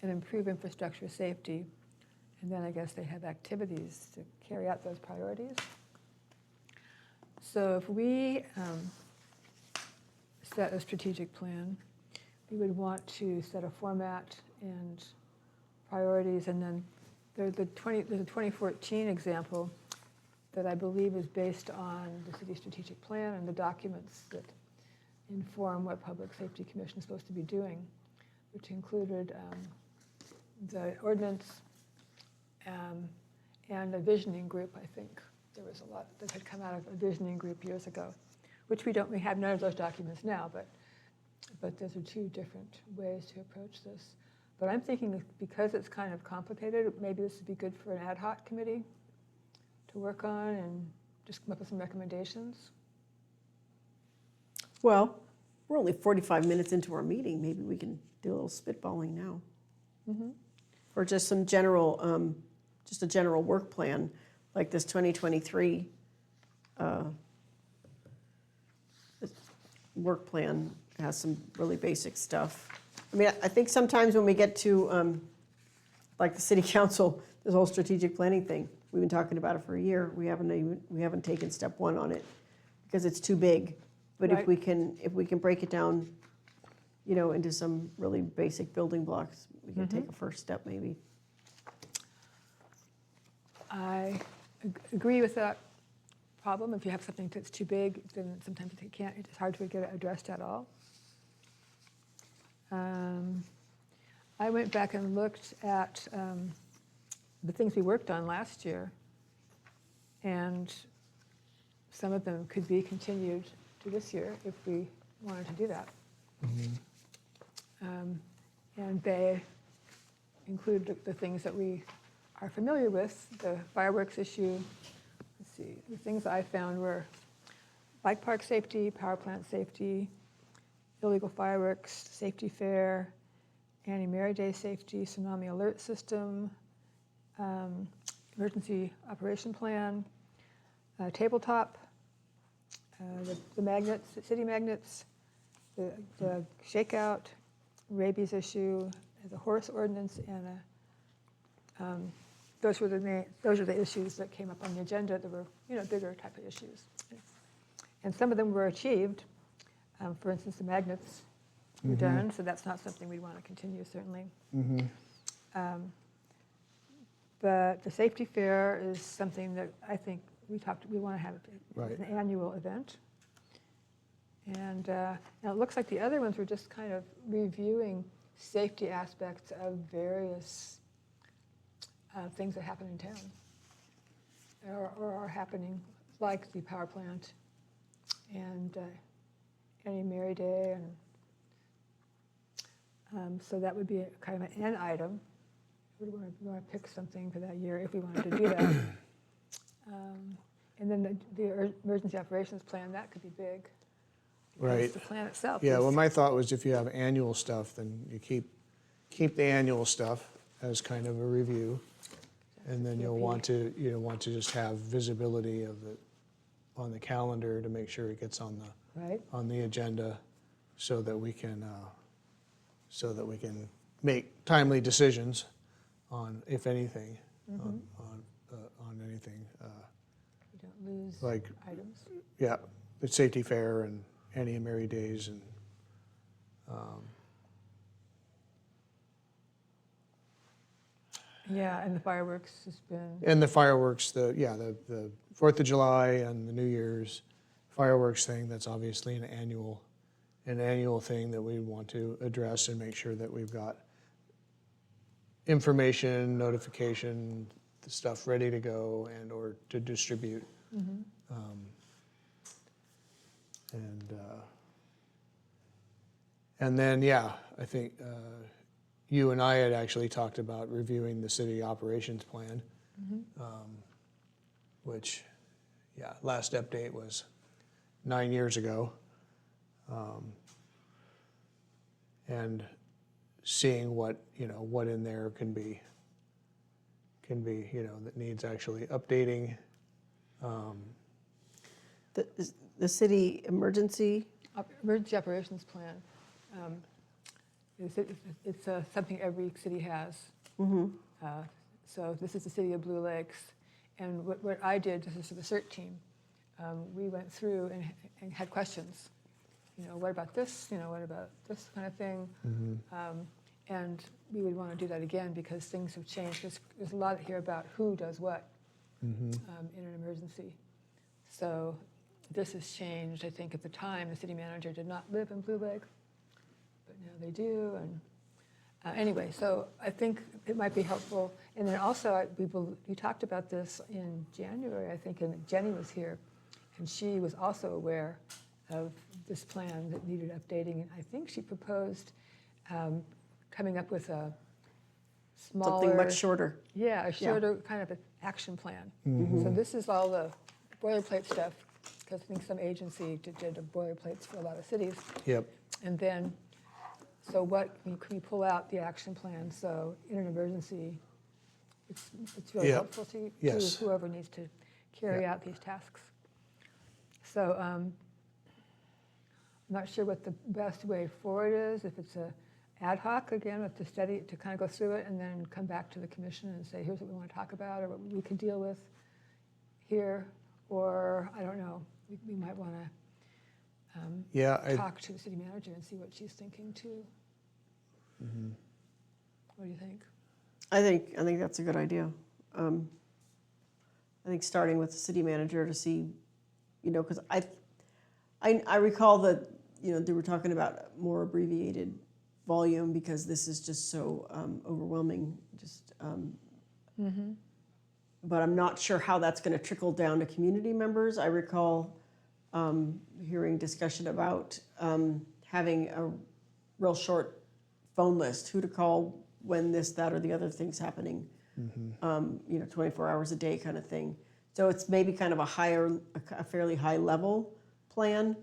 and improve infrastructure safety. And then I guess they have activities to carry out those priorities. So if we set a strategic plan, we would want to set a format and priorities, and then there's a 2014 example that I believe is based on the city strategic plan and the documents that inform what Public Safety Commission is supposed to be doing, which included the ordinance and a visioning group, I think. There was a lot that had come out of a visioning group years ago, which we have none of those documents now, but those are two different ways to approach this. But I'm thinking that because it's kind of complicated, maybe this would be good for an ad hoc committee to work on and just come up with some recommendations. Well, we're only 45 minutes into our meeting. Maybe we can do a little spitballing now. Or just some general, just a general work plan, like this 2023 work plan has some really basic stuff. I mean, I think sometimes when we get to, like the city council, this whole strategic planning thing, we've been talking about it for a year. We haven't taken step one on it because it's too big. But Right. if we can break it down, you know, into some really basic building blocks, we can take a first step maybe. I agree with that problem. If you have something that's too big, then sometimes it's hard to get it addressed at all. I went back and looked at the things we worked on last year, and some of them could be continued to this year if we wanted to do that. And they include the things that we are familiar with, the fireworks issue. Let's see, the things I found were bike park safety, power plant safety, illegal fireworks, safety fair, Annie-Mary Day safety, tsunami alert system, emergency operation plan, tabletop, the magnets, city magnets, the shakeout, rabies issue, the horse ordinance, and those were the issues that came up on the agenda that were, you know, bigger type of issues. And some of them were achieved. For instance, the magnets were done, so that's not something we want to continue, certainly. But the safety fair is something that I think we want to have as an annual event. And now it looks like the other ones were just kind of reviewing safety aspects of various things that happen in town or are happening, like the power plant and Annie-Mary Day. And so that would be kind of an item. We want to pick something for that year if we wanted to do that. And then the emergency operations plan, that could be big. because Right. The plan itself. Yeah, is- well, my thought was if you have annual stuff, then you keep the annual stuff as kind of a review. And then you'll want to just have visibility of it on the calendar to make sure it gets on Right, the agenda so that we can make timely decisions on, if anything, on anything. you don't lose Like, items. yeah, the safety fair and Annie and Mary Days and, Yeah, and the fireworks has been, and the fireworks, the 4th of July and the New Year's fireworks thing, that's obviously an annual thing that we want to address and make sure that we've got information, notification, the stuff ready to go and or to distribute. And then, yeah, I think you and I had actually talked about reviewing the city operations plan, which, yeah, last update was 9 years ago. And seeing what in there can be, that needs actually updating. The city emergency, emergency operations plan. It's something every city has. So this is the city of Blue Lakes. And what I did, this is for the CERT team, we went through and had questions. What about this? What about this kind of thing? And we would want to do that again because things have changed. There's a lot here about who does what in an emergency. So this has changed. I think at the time the city manager did not live in Blue Lake, but now they do. Anyway, so I think it might be helpful. And then also, we talked about this in January, I think, and Jenny was here, and she was also aware of this plan that needed updating. And I think she proposed coming up with a smaller... Something much shorter. Yeah, a shorter kind of an action plan. So this is all the boilerplate stuff, because I think some agency did the boilerplates for a lot of cities. Yep. And then, so what, can we pull out the action plan, so in an emergency, it's really Yep. helpful to Yes. whoever needs to carry out these tasks. So I'm not sure what the best way forward is, if it's a ad hoc, again, with the study, to kind of go through it and then come back to the commission and say, here's what we want to talk about, or what we could deal with here, or, I don't know, we might want to Yeah, talk to the city manager and see what she's thinking too. What do you think? I think that's a good idea. I think starting with the city manager to see, because I recall that, they were talking about more abbreviated volume because this is just so overwhelming. But I'm not sure how that's going to trickle down to community members. I recall hearing discussion about having a real short phone list, who to call when this, that, or the other thing's happening, 24 hours a day kind of thing. So it's maybe kind of a fairly high level plan.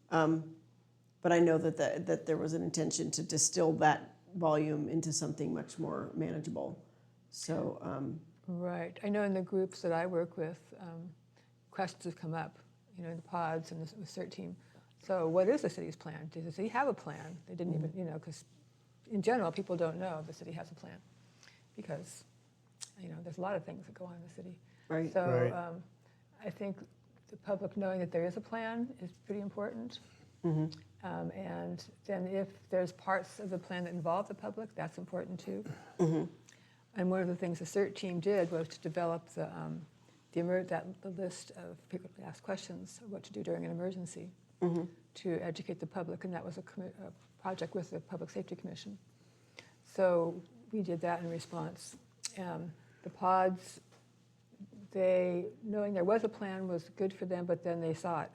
But I know that there was an intention to distill that volume into something much more manageable. So, Right. I know in the groups that I work with, questions have come up, in the pods and the CERT team. So what is the city's plan? Does the city have a plan? They didn't even, because in general, people don't know the city has a plan because, there's a lot of things that go on in the city. right. So Right. I think the public knowing that there is a plan is pretty important. And then if there's parts of the plan that involve the public, that's important too. And one of the things the CERT team did was to develop the list of frequently asked questions of what to do during an emergency to educate the public, and that was a project with the Public Safety Commission. So we did that in response. The pods, knowing there was a plan was good for them, but then they saw it.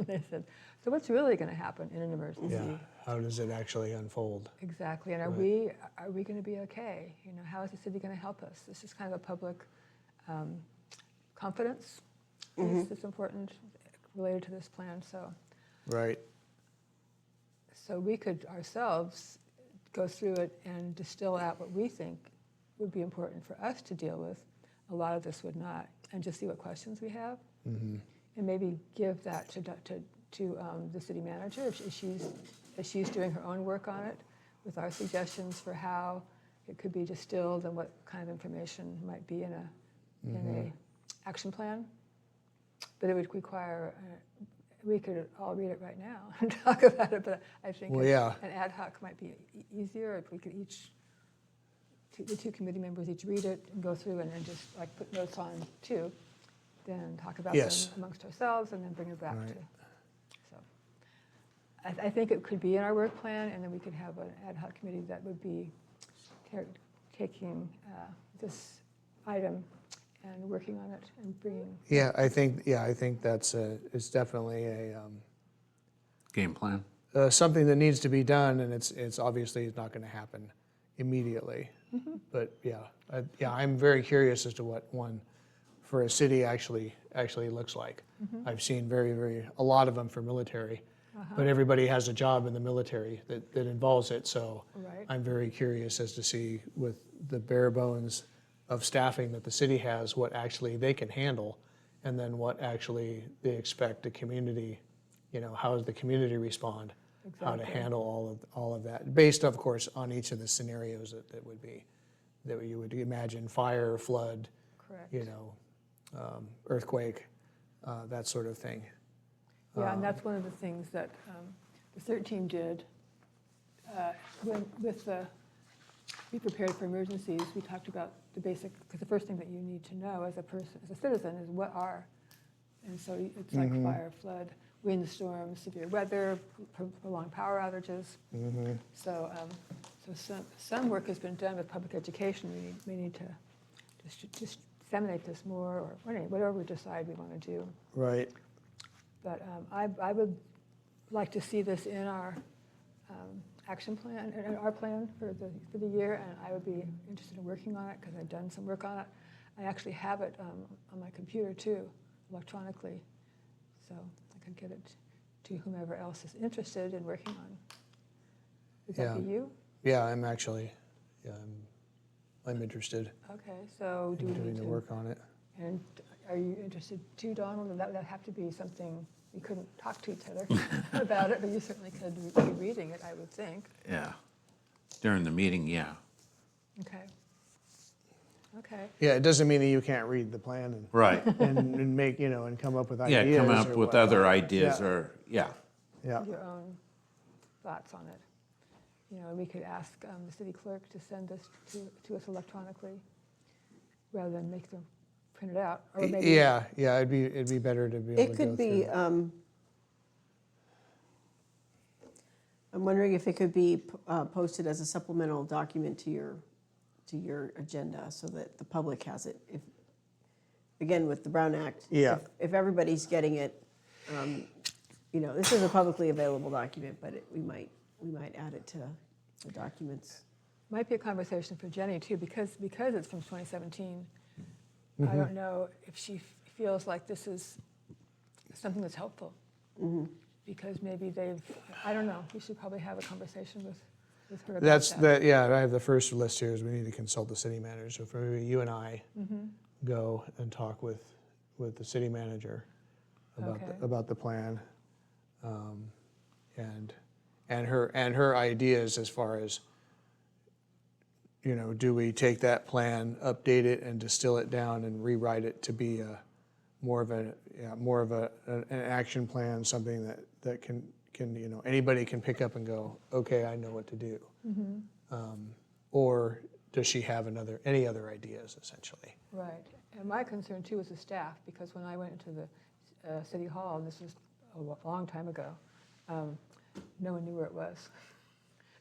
They said, so what's really going to happen in an emergency? yeah. How does it actually unfold? Exactly, and are we going to be okay? How is the city going to help us? This is kind of a public confidence piece that's important related to this plan. Right. So we could ourselves go through it and distill out what we think would be important for us to deal with. A lot of this would not, and just see what questions we have, and maybe give that to the city manager if she's doing her own work on it, with our suggestions for how it could be distilled and what kind of information might be in a action plan. But it would require. We could all read it right now and talk about it, but I think Well, yeah. an ad hoc might be easier if we could the two committee members each read it and go through and then just put notes on too, then talk about Yes. them amongst ourselves and then bring it back Right. to. So I think it could be in our work plan, and then we could have an ad hoc committee that would be taking this item and working on it and bringing. Yeah, I think that's it's definitely a Game plan. something that needs to be done, and it's obviously not going to happen immediately. But I'm very curious as to what one for a city actually looks like. I've seen a lot of them for military, but everybody has a job in the military that involves it. So Right. I'm very curious as to see with the bare bones of staffing that the city has, what actually they can handle, and then what actually they expect the community, how does the community respond? How to Exactly. handle all of that, based of course on each of the scenarios that you would imagine: fire, flood, Correct. earthquake, that sort of thing. Yeah, and that's one of the things that the CERT team did with the Be Prepared for Emergencies. We talked about the basic, because the first thing that you need to know as a person, as a citizen, is what are, and so it's like fire, flood, windstorms, severe weather, prolonged power outages. So So some work has been done with public education. We need to just disseminate this more, or whatever we decide we want to do. Right. But I would like to see this in our action plan, in our plan for the year, and I would be interested in working on it because I've done some work on it. I actually have it on my computer too, electronically, so I could get it to whomever else is interested in working on. Would that be you? Yeah, I'm actually, I'm interested Okay, so do in we doing need the to? work on it. And are you interested too, Donald? That would have to be something, we couldn't talk to each other about it, but you certainly could be reading it, I would think. Yeah. During the meeting, yeah. Okay. Okay. Yeah, it doesn't mean that you can't read the plan Right. and make, and come up with ideas. Yeah, come up or with whatnot. other ideas Yeah. or, yeah. Yeah, Your own thoughts on it. We could ask the city clerk to send this to us electronically rather than make them print it out. Or maybe yeah, it'd be better to be able to It go could be, through. I'm wondering if it could be posted as a supplemental document to your agenda so that the public has it. If, again, with the Brown Act. Yeah. If everybody's getting it, this is a publicly available document, but we might add it to the documents. might be a conversation for Jenny too, because it's from 2017. I Mm-hmm. don't know if she feels like this is something that's helpful. Because maybe I don't know, we should probably have a conversation with her about that. I have the first list here is we need to consult the city manager. So for maybe you and I go and talk with the city manager about Okay. about the plan, and her ideas as far as, do we take that plan, update it, and distill it down and rewrite it to be more of an action plan, something that can anybody can pick up and go, okay, I know what to do. Or does she have any other ideas, essentially? Right. And my concern too is the staff, because when I went into the city hall, and this was a long time ago, no one knew where it was.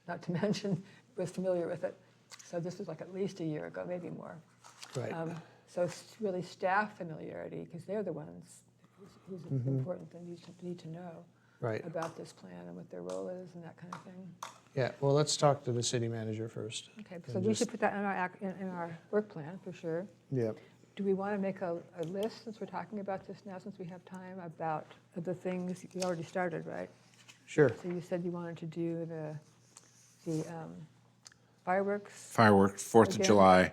Not to mention, was familiar with it. So this was like at least a year ago, maybe more. Right. So it's really staff familiarity, because they're the ones who's important that need to know Right. about this plan and what their role is and that kind of thing. Yeah. Well, let's talk to the city manager first. Okay, so And we just- should put that in our work plan for sure. Yep. Do we want to make a list, since we're talking about this now, since we have time, about the things, you already started, right? Sure. So you said you wanted to do the fireworks, Fireworks, 4th of Again. July,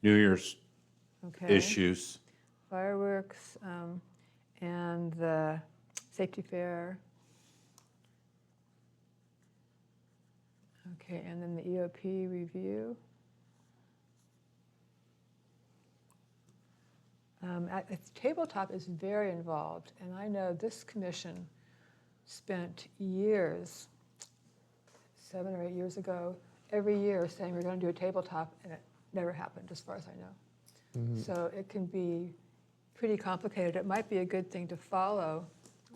New Year's okay? issues. Fireworks, and the safety fair. Okay, and then the EOP review. Tabletop is very involved, and I know this commission spent years, 7 or 8 years ago, every year saying we're going to do a tabletop, and it never happened, as far as I know. So it can be pretty complicated. It might be a good thing to follow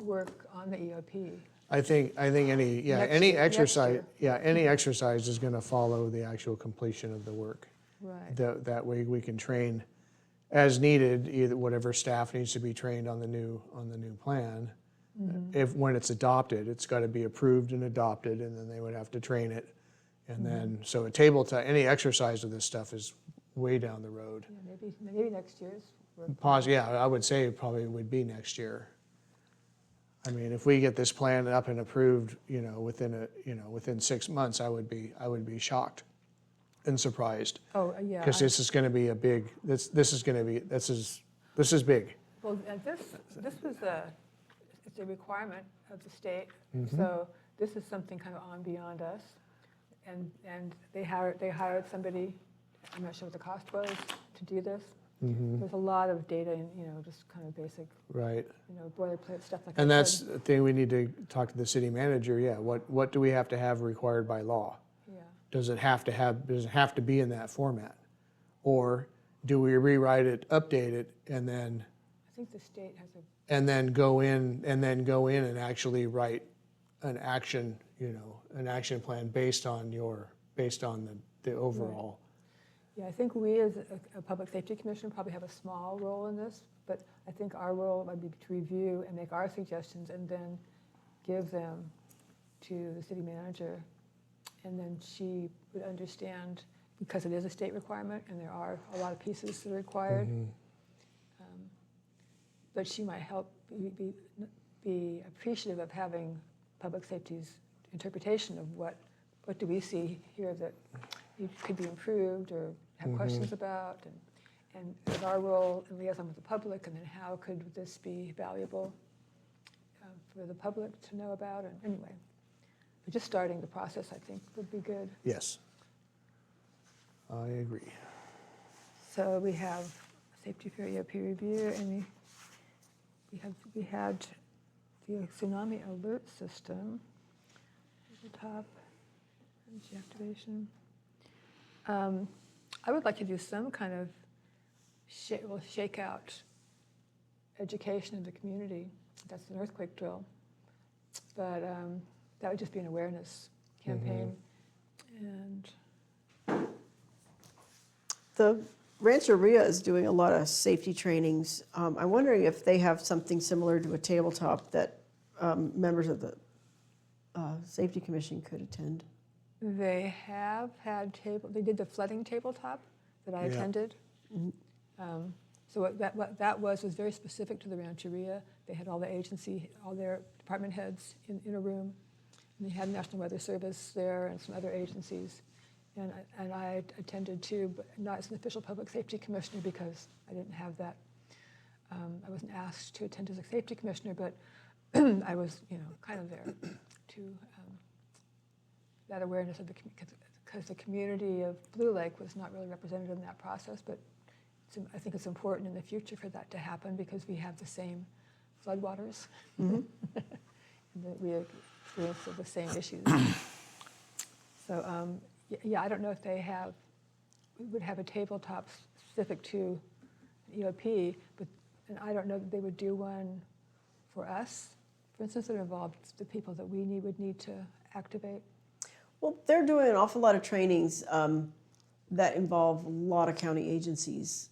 work on the EOP. I think any Next exercise year. any exercise is going to follow the actual completion of the work. Right. That way we can train as needed, either whatever staff needs to be trained on the new plan. If when it's adopted, it's got to be approved and adopted, and then they would have to train it. And then so a tabletop, any exercise of this stuff is way down the road. Yeah, maybe next year's work. I would say it probably would be next year. I mean, if we get this plan up and approved, within 6 months, I would be shocked and surprised, Oh, yeah. because this is going to be a big. This is big. Well, and this was it's a requirement of the state. So this is something kind of on beyond us. And they hired somebody, I'm not sure what the cost was, to do this. There's a lot of data and, just kind of basic, Right. boilerplate stuff like that. And that's the thing we need to talk to the city manager. Yeah. What do we have to have required by law? Yeah. Does it have to be in that format? Or do we rewrite it, update it, and then I think the state has a, go in and actually write an action plan based on your based on the overall. Yeah, I think we as a Public Safety Commission probably have a small role in this, but I think our role might be to review and make our suggestions and then give them to the city manager. And then she would understand, because it is a state requirement and there are a lot of pieces that are required. But she might help be appreciative of having public safety's interpretation of what do we see here that it could be improved or have questions about, and our role in liaison with the public, and then how could this be valuable for the public to know about, and anyway. But just starting the process, I think, would be good. Yes. I agree. So we have safety peer review, and we had the tsunami alert system at the top, energy activation. I would like to do some kind of shake out education of the community. That's an earthquake drill, but that would just be an awareness campaign. And The Rancheria is doing a lot of safety trainings. I'm wondering if they have something similar to a tabletop that members of the Safety Commission could attend. they have had they did the flooding tabletop that I Yeah. attended. So what that was very specific to the Rancheria. They had all their department heads in a room. And they had National Weather Service there and some other agencies. And I attended too, but not as an official public safety commissioner because I didn't have that. I wasn't asked to attend as a safety commissioner, but I was, kind of there to that awareness of because the community of Blue Lake was not really represented in that process, but I think it's important in the future for that to happen because we have the same floodwaters and that we experience the same issues. So yeah, I don't know if we would have a tabletop specific to EOP, and I don't know that they would do one for us, for instance, that involved the people that we would need to activate. Well, they're doing an awful lot of trainings that involve a lot of county agencies.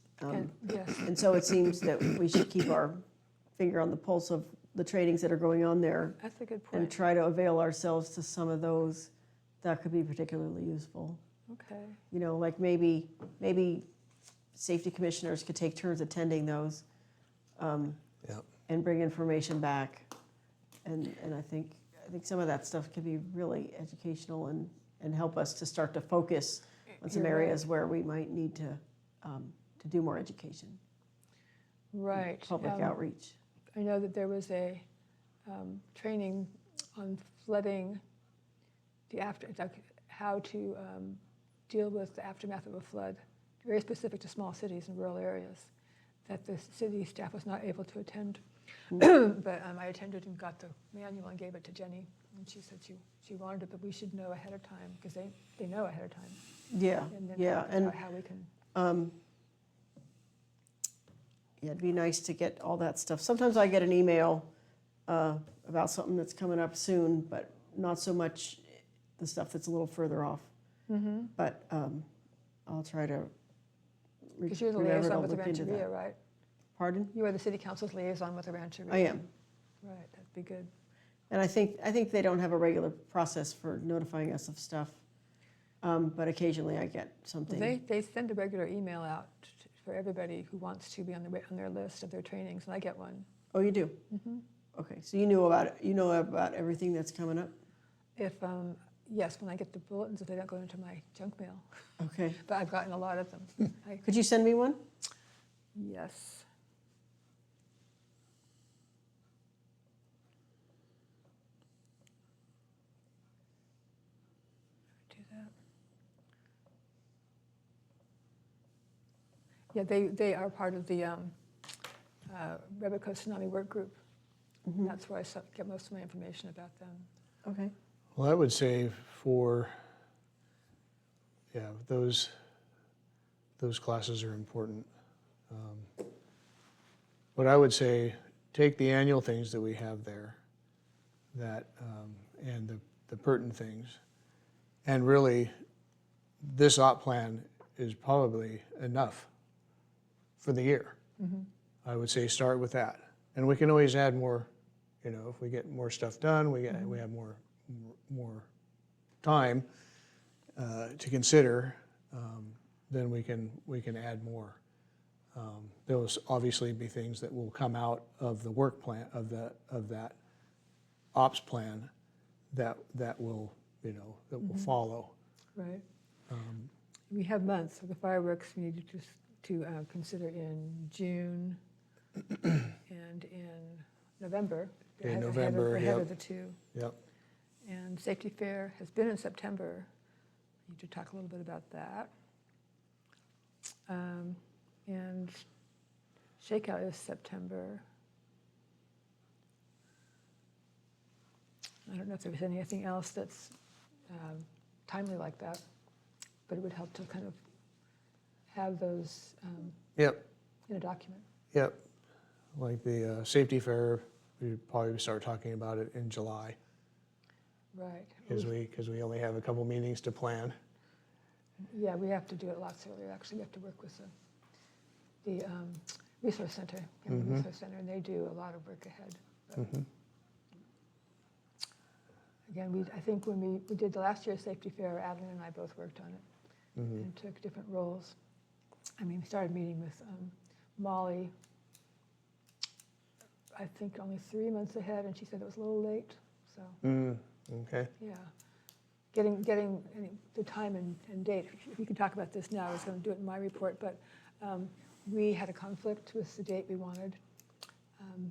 Yes. And so it seems that we should keep our finger on the pulse of the trainings that are going on there That's a good and point. try to avail ourselves to some of those that could be particularly useful. Okay. Like maybe safety commissioners could take turns attending those Yeah. and bring information back. And I think some of that stuff can be really educational and help us to start to focus on some You're right. areas where we might need to do more education, Right. public outreach. I know that there was a training on flooding, how to deal with the aftermath of a flood, very specific to small cities and rural areas, that the city staff was not able to attend. But I attended and got the manual and gave it to Jenny, and she said she wanted it, but we should know ahead of time, because they know ahead of time. Yeah, And then yeah, figure and out how we can. yeah, it'd be nice to get all that stuff. Sometimes I get an email about something that's coming up soon, but not so much the stuff that's a little further off. But I'll try to Because you're the remember liaison to with the look into Rancheria, that. right? Pardon? You are the city council's liaison with the Rancheria. I am. Right, that'd be good. And I think they don't have a regular process for notifying us of stuff. But occasionally I get something. They send a regular email out for everybody who wants to be on their list of their trainings, and I get one. Oh, you do? Okay, so you know about everything that's coming up? If yes, when I get the bulletins, if they don't go into my junk mail, Okay. but I've gotten a lot of them. Could you send me one? Yes. Do that. Yeah, they are part of the Rebeco Tsunami Work Group. And that's where I get most of my information about them. Okay. Well, I would say those classes are important. But I would say take the annual things that we have there, and the pertinent things, and really this op plan is probably enough for the year. I would say start with that. And we can always add more, you know, if we get more stuff done, we have more time to consider, then we can add more. There will obviously be things that will come out of the work plan, of that ops plan that will, you know, that will follow. Right. We have months for the fireworks. We need to consider in June and in November. In ahead of- November, ahead yep. of the two. Yep. And Safety Fair has been in September. We need to talk a little bit about that. And Shakeout is September. I don't know if there was anything else that's timely like that, but it would help to kind of have those Yep. in a document. Yep. Like the safety fair, we'd probably start talking about it in July Right. because we only have a couple meetings to plan. Yeah, we have to do it lots earlier. Actually, we have to work with the Resource Center, Cameron Resource Center, and they do a lot of work ahead. But again, I think when we did the last year's safety fair, Adeline and I both worked on it and took different roles. I mean, we started meeting with Molly, I think only 3 months ahead, and she said it was a little late. So, Okay. yeah. Getting the time and date. If you can talk about this now, I was going to do it in my report, but we had a conflict with the date we wanted.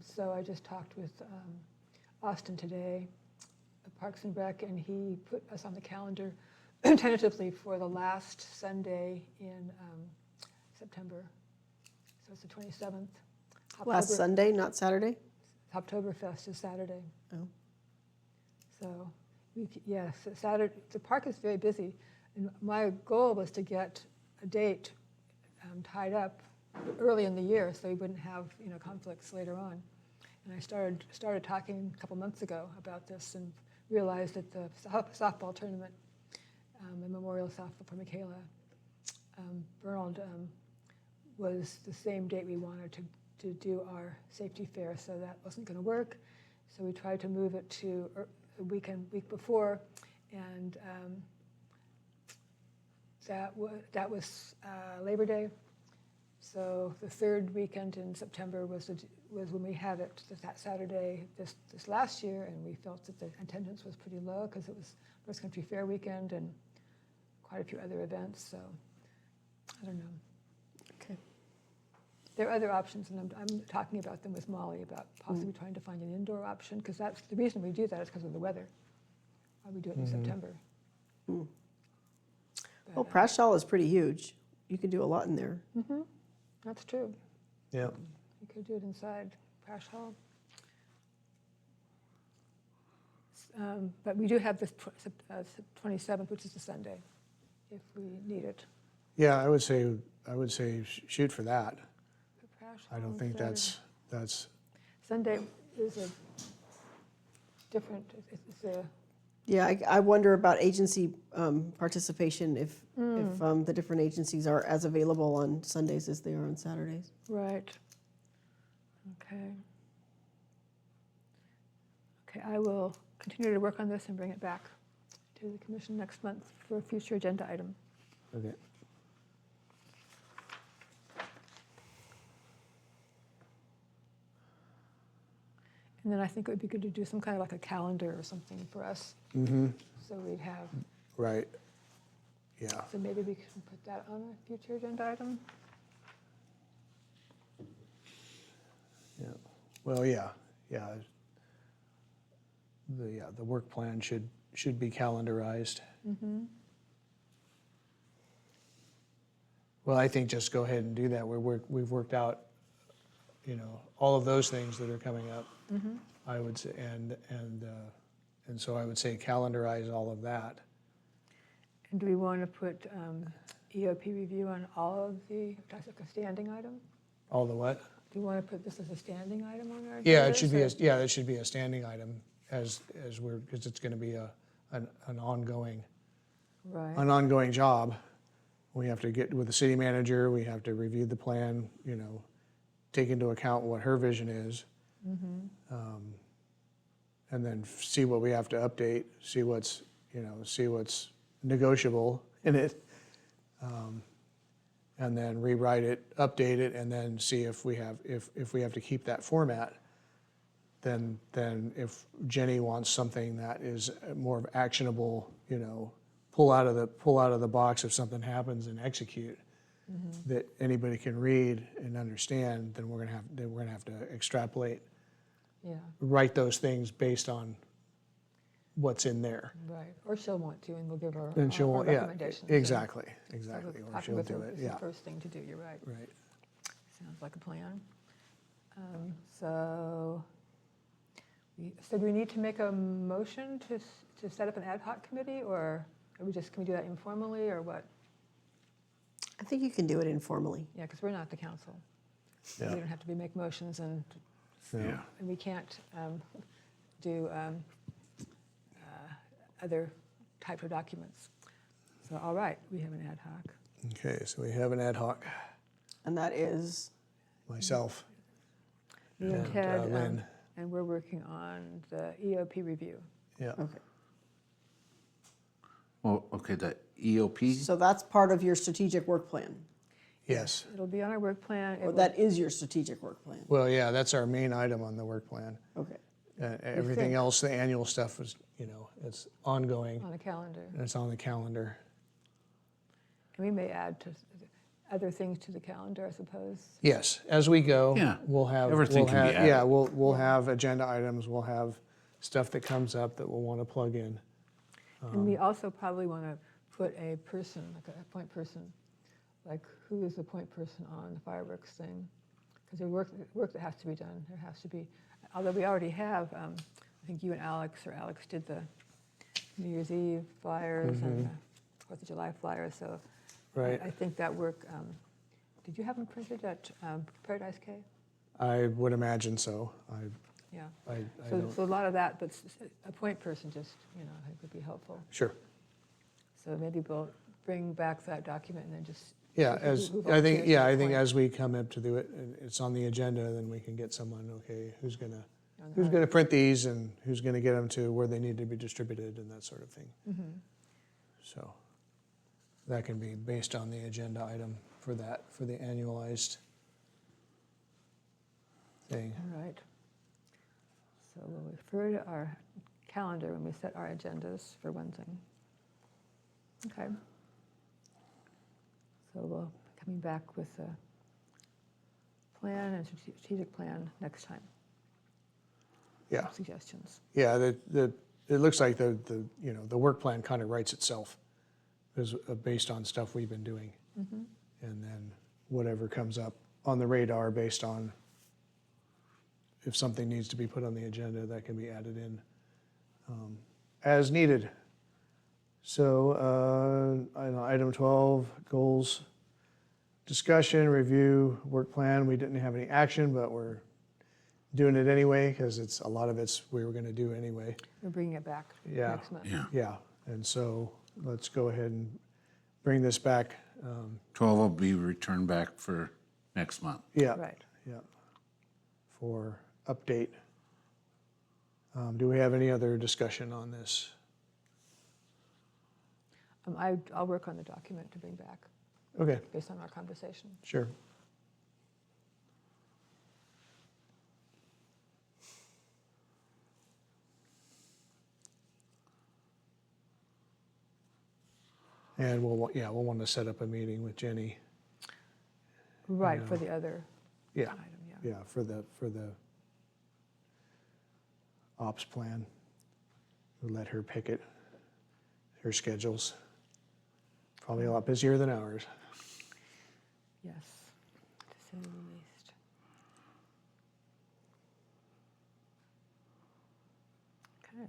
So I just talked with Austin today, Parks and Rec, and he put us on the calendar tentatively for the last Sunday in September. So it's the 27th. Last Sunday, not Saturday? Oktoberfest is Saturday. Oh. So, yes, Saturday, the park is very busy. And my goal was to get a date tied up early in the year so we wouldn't have, you know, conflicts later on. And I started talking a couple months ago about this and realized that the softball tournament, the Memorial Softball for Michaela Bernald, was the same date we wanted to do our safety fair, so that wasn't going to work. So we tried to move it to a week before, and that was Labor Day. So the third weekend in September was when we had it, that Saturday this last year, and we felt that the attendance was pretty low because it was North Country Fair weekend and quite a few other events. So I don't know. Okay. There are other options, and I'm talking about them with Molly about possibly trying to find an indoor option, because that's the reason we do that is because of the weather. Why we do it in September. Well, But, Prash Hall is pretty huge. You can do a lot in there. that's true. Yeah. You could do it inside Prash Hall. But we do have this 27th, which is a Sunday, if we need it. Yeah, I would say shoot for that. For Prash I Hall don't think Saturday. that's Sunday is a different, it's a, Yeah, I wonder about agency participation, if the different agencies are as available on Sundays as they are on Saturdays. right. Okay. Okay, I will continue to work on this and bring it back to the commission next month for a future agenda item. okay. And then I think it would be good to do some kind of like a calendar or something for us. So we'd have, Right. Yeah. so maybe we can put that on a future agenda item. Yeah. Well, yeah. The work plan should be calendarized. Well, I think just go ahead and do that. We've worked out, you know, all of those things that are coming up. I would say, and so I would say calendarize all of that. And do we want to put EOP review on all of the, that's like a standing item? All the what? Do you want to put this as a standing item on our agenda? Yeah, it should be. That should be a standing item as we're, because it's going to be an ongoing Right. job. We have to get with the city manager, we have to review the plan, you know, take into account what her vision is. And then see what we have to update, see what's, you know, see what's negotiable in it. And then rewrite it, update it, and then see if we have, if we have to keep that format. Then if Jenny wants something that is more of actionable, you know, pull out of the box if something happens and execute, that anybody can read and understand, then we're gonna have to extrapolate, Yeah, write those things based on what's in there. right. Or she'll want to, and we'll give her And she'll, our yeah, recommendations. exactly, So exactly, or talking she'll with do her it, is yeah, the first thing to do, you're right. right. Sounds like a plan. So do we need to make a motion to set up an ad hoc committee, or can we do that informally, or what? I think you can do it informally. Yeah, because we're not the council. Yeah. We don't have to make motions, and Yeah. we can't do other type of documents. So, all right, we have an ad hoc. Okay, so we have an ad hoc, And that is, myself, Me and And, Ted, Lynn. and we're working on the EOP review. yeah. okay. Well, okay, the EOP, So that's part of your strategic work plan, Yes. It'll be on our work plan. It or will- that is your strategic work plan. Well, yeah, that's our main item on the work plan. Okay. Everything think. else, the annual stuff is, you know, it's ongoing, On the calendar. and it's on the calendar. And we may add other things to the calendar, I suppose. Yes, as we go, Yeah, we'll have. everything we'll can be have- added. Yeah, we'll have agenda items, we'll have stuff that comes up that we'll want to plug in. And we also probably want to put a person, like a point person, like who is the point person on the fireworks thing? Because there's work that has to be done. There has to be, although we already have, I think you and Alex, or Alex did the New Year's Eve flyers and the Fourth of July flyers, so Right. I think that work, did you have them printed at Paradise K? I would imagine so. Yeah. I So don't, a lot of that, but a point person just, I think would be helpful. sure. So maybe we'll bring back that document and then just. Yeah, who- as, who I think, volunteers yeah, to I think point as we come up to do it, and it's on the agenda, then we can get someone, okay, who's on the gonna hard- print these, and who's gonna get them to where they need to be distributed, and that sort of thing. So, that can be based on the agenda item for that, for the annualized thing. All right. So we'll refer to our calendar when we set our agendas, for one thing. Okay. So we'll be coming back with a plan and strategic plan next time, Yeah, suggestions. yeah, it looks like the work plan kind of writes itself, is based on stuff we've been doing. And then whatever comes up on the radar based on if something needs to be put on the agenda, that can be added in as needed. So, item 12, goals, discussion, review, work plan. We didn't have any action, but we're doing it anyway, because a lot of it's we were gonna do anyway. We're bringing it back Yeah. next month. yeah, Yeah, and so let's go ahead and bring this back. 12 will be returned back for next month. Yeah, Right. yeah, for update. Do we have any other discussion on this? I'll work on the document to bring back Okay, based on our conversation. sure. And we'll want to set up a meeting with Jenny. Right, for the other Yeah, item, yeah. yeah, for the ops plan. We'll let her pick it, her schedules. Probably a lot busier than ours. Yes, to say the least. Okay.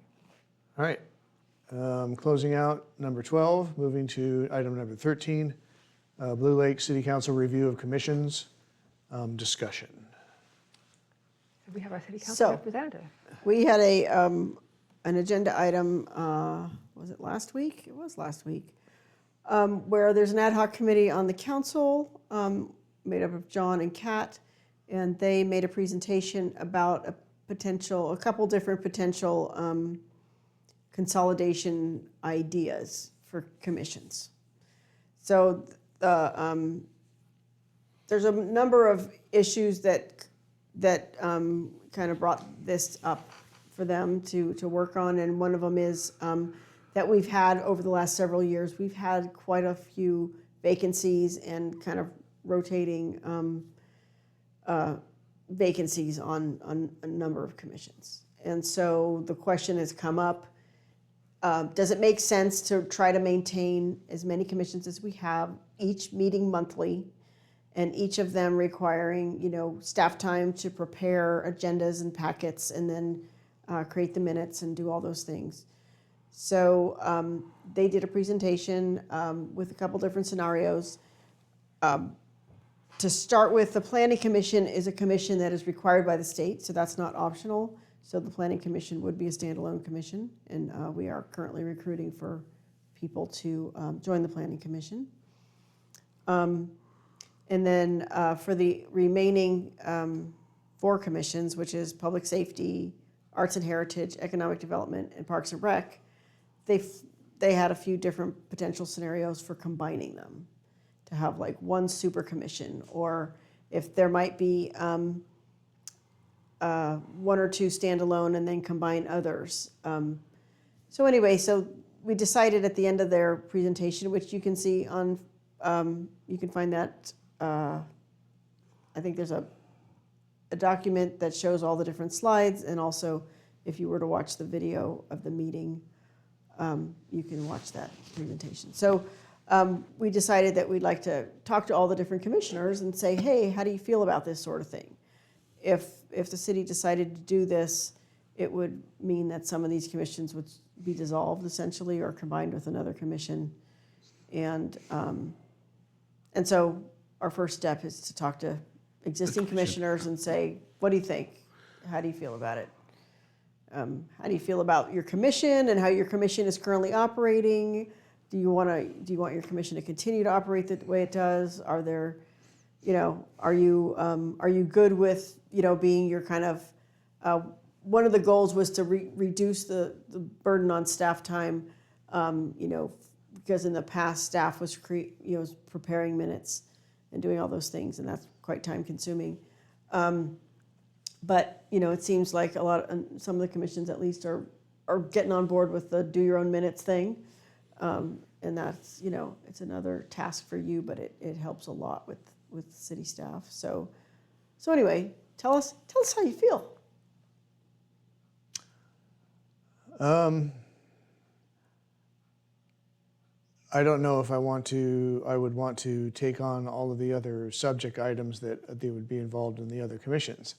All right, closing out number 12, moving to item number 13, Blue Lake City Council review of commissions, discussion. So we have our city council So- representative. We had an agenda item, was it last week? It was last week. where there's an ad hoc committee on the council made up of John and Kat, and they made a presentation about a couple different potential consolidation ideas for commissions. So there's a number of issues that kind of brought this up for them to work on, and one of them is that we've had over the last several years, we've had quite a few vacancies and kind of rotating vacancies on a number of commissions. And so the question has come up, does it make sense to try to maintain as many commissions as we have, each meeting monthly, and each of them requiring, staff time to prepare agendas and packets and then create the minutes and do all those things. So they did a presentation with a couple different scenarios. To start with, the Planning Commission is a commission that is required by the state, so that's not optional. So the Planning Commission would be a standalone commission, and we are currently recruiting for people to join the Planning Commission. And then for the remaining 4 commissions, which is Public Safety, Arts and Heritage, Economic Development, and Parks and Rec, they had a few different potential scenarios for combining them, to have like one super commission, or if there might be 1 or 2 standalone and then combine others. So anyway, so we decided at the end of their presentation, which you can see on, you can find that, I think there's a document that shows all the different slides, and also if you were to watch the video of the meeting, you can watch that presentation. So we decided that we'd like to talk to all the different commissioners and say, hey, how do you feel about this sort of thing? If the city decided to do this, it would mean that some of these commissions would be dissolved essentially, or combined with another commission. And so our first step is to talk to existing commissioners and say, what do you think? How do you feel about it? How do you feel about your commission and how your commission is currently operating? Do you want your commission to continue to operate the way it does? Are there, are you good with, being your kind of, one of the goals was to reduce the burden on staff time, because in the past staff was was preparing minutes and doing all those things, and that's quite time consuming. But it seems like some of the commissions at least are getting on board with the do your own minutes thing. And that's, it's another task for you, but it helps a lot with city staff. So anyway, tell us how you feel. I don't know if I would want to take on all of the other subject items that they would be involved in the other commissions,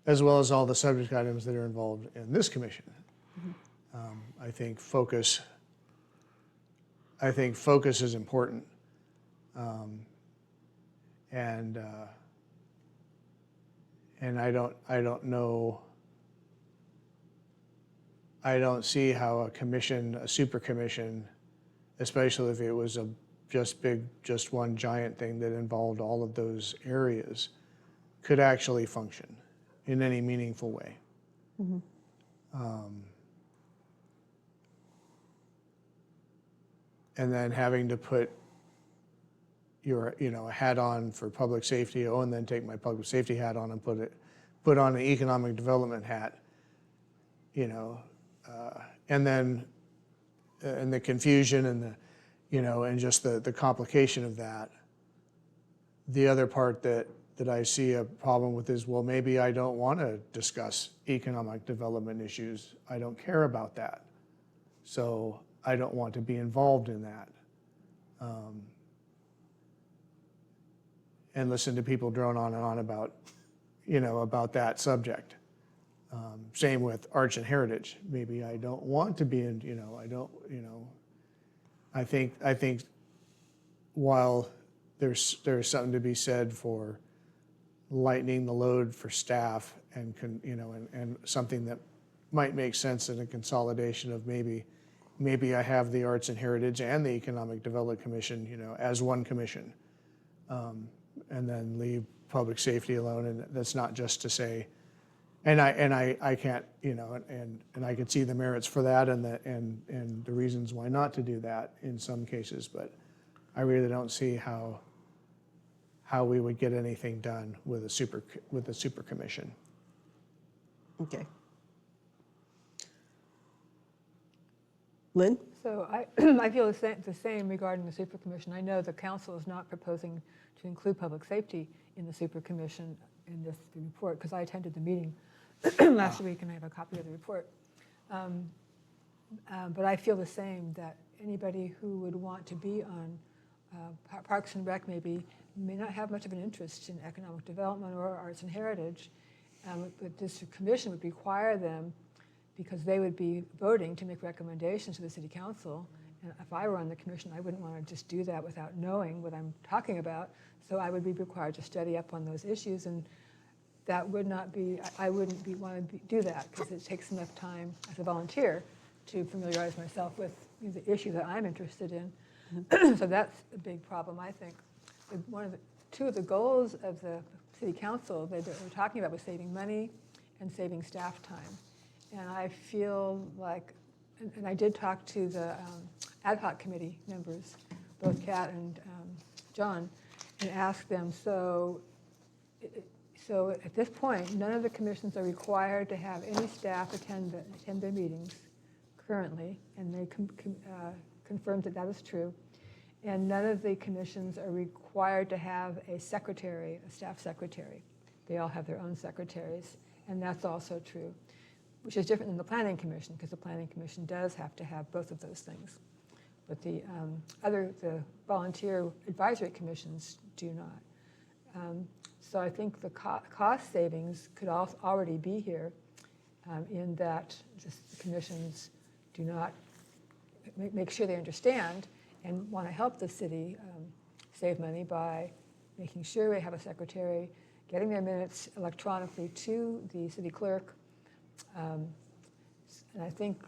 as well as all the subject items that are involved in this commission. Mm-hmm. I think focus is important. And I don't know, I don't see how a super commission, especially if it was just one giant thing that involved all of those areas, could actually function in any meaningful way. Mm-hmm. And then having to put a hat on for public safety, and then take my public safety hat on and put on an economic development hat, and then and the confusion and and just the complication of that. The other part that I see a problem with is, well, maybe I don't want to discuss economic development issues. I don't care about that. So I don't want to be involved in that. And listen to people drone on and on about that subject. Same with arts and heritage. Maybe I don't want to be in, I think while there's something to be said for lightening the load for staff and something that might make sense in a consolidation of maybe maybe I have the Arts and Heritage and the Economic Development Commission, as one commission. And then leave public safety alone, and that's not just to say, and I can't, and I could see the merits for that and the reasons why not to do that in some cases, but I really don't see how we would get anything done with a super commission. Okay. Lynn? So I feel the same regarding the super commission. I know the council is not proposing to include public safety in the super commission in this report, because I attended the meeting last week and I have a copy of the report. But I feel the same, that anybody who would want to be on Parks and Rec may not have much of an interest in economic development or arts and heritage. But this commission would require them, because they would be voting to make recommendations to the city council. And if I were on the commission, I wouldn't want to just do that without knowing what I'm talking about. So I would be required to study up on those issues, and that would not be, I wouldn't want to do that, because it takes enough time as a volunteer to familiarize myself with the issue that I'm interested in. So that's a big problem, I think. Two of the goals of the city council that we're talking about was saving money and saving staff time. And I feel like, and I did talk to the ad hoc committee members, both Kat and John, and asked them, so at this point, none of the commissions are required to have any staff attend their meetings currently, and they confirmed that that is true. And none of the commissions are required to have a secretary, a staff secretary. They all have their own secretaries, and that's also true, which is different than the Planning Commission, because the Planning Commission does have to have both of those things. But the volunteer advisory commissions do not. So I think the cost savings could already be here, in that the commissions do not make sure they understand and want to help the city save money by making sure we have a secretary, getting their minutes electronically to the city clerk. And I think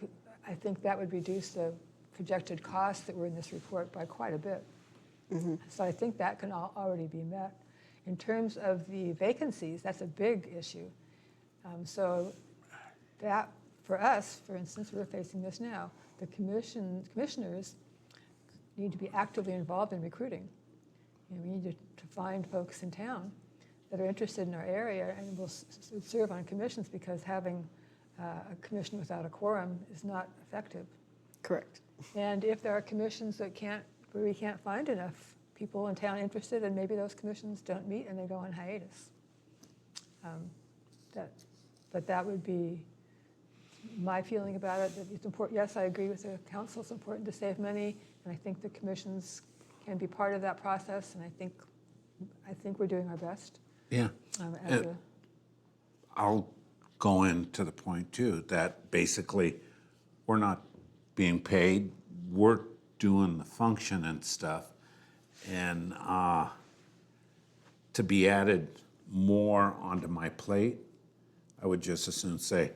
that would reduce the projected costs that were in this report by quite a bit. Mm-hmm. So I think that can already be met. In terms of the vacancies, that's a big issue. So that, for us, for instance, we're facing this now. The commissioners need to be actively involved in recruiting. We need to find folks in town that are interested in our area and will serve on commissions, because having a commission without a quorum is not effective. Correct. And if there are commissions where we can't find enough people in town interested, and maybe those commissions don't meet and they go on hiatus. But that would be my feeling about it. That it's important. Yes, I agree with the council. It's important to save money, and I think the commissions can be part of that process. And I think we're doing our best. Yeah. I'll go into the point too, that basically we're not being paid. We're doing the function and stuff. And to be added more onto my plate, I would just as soon say,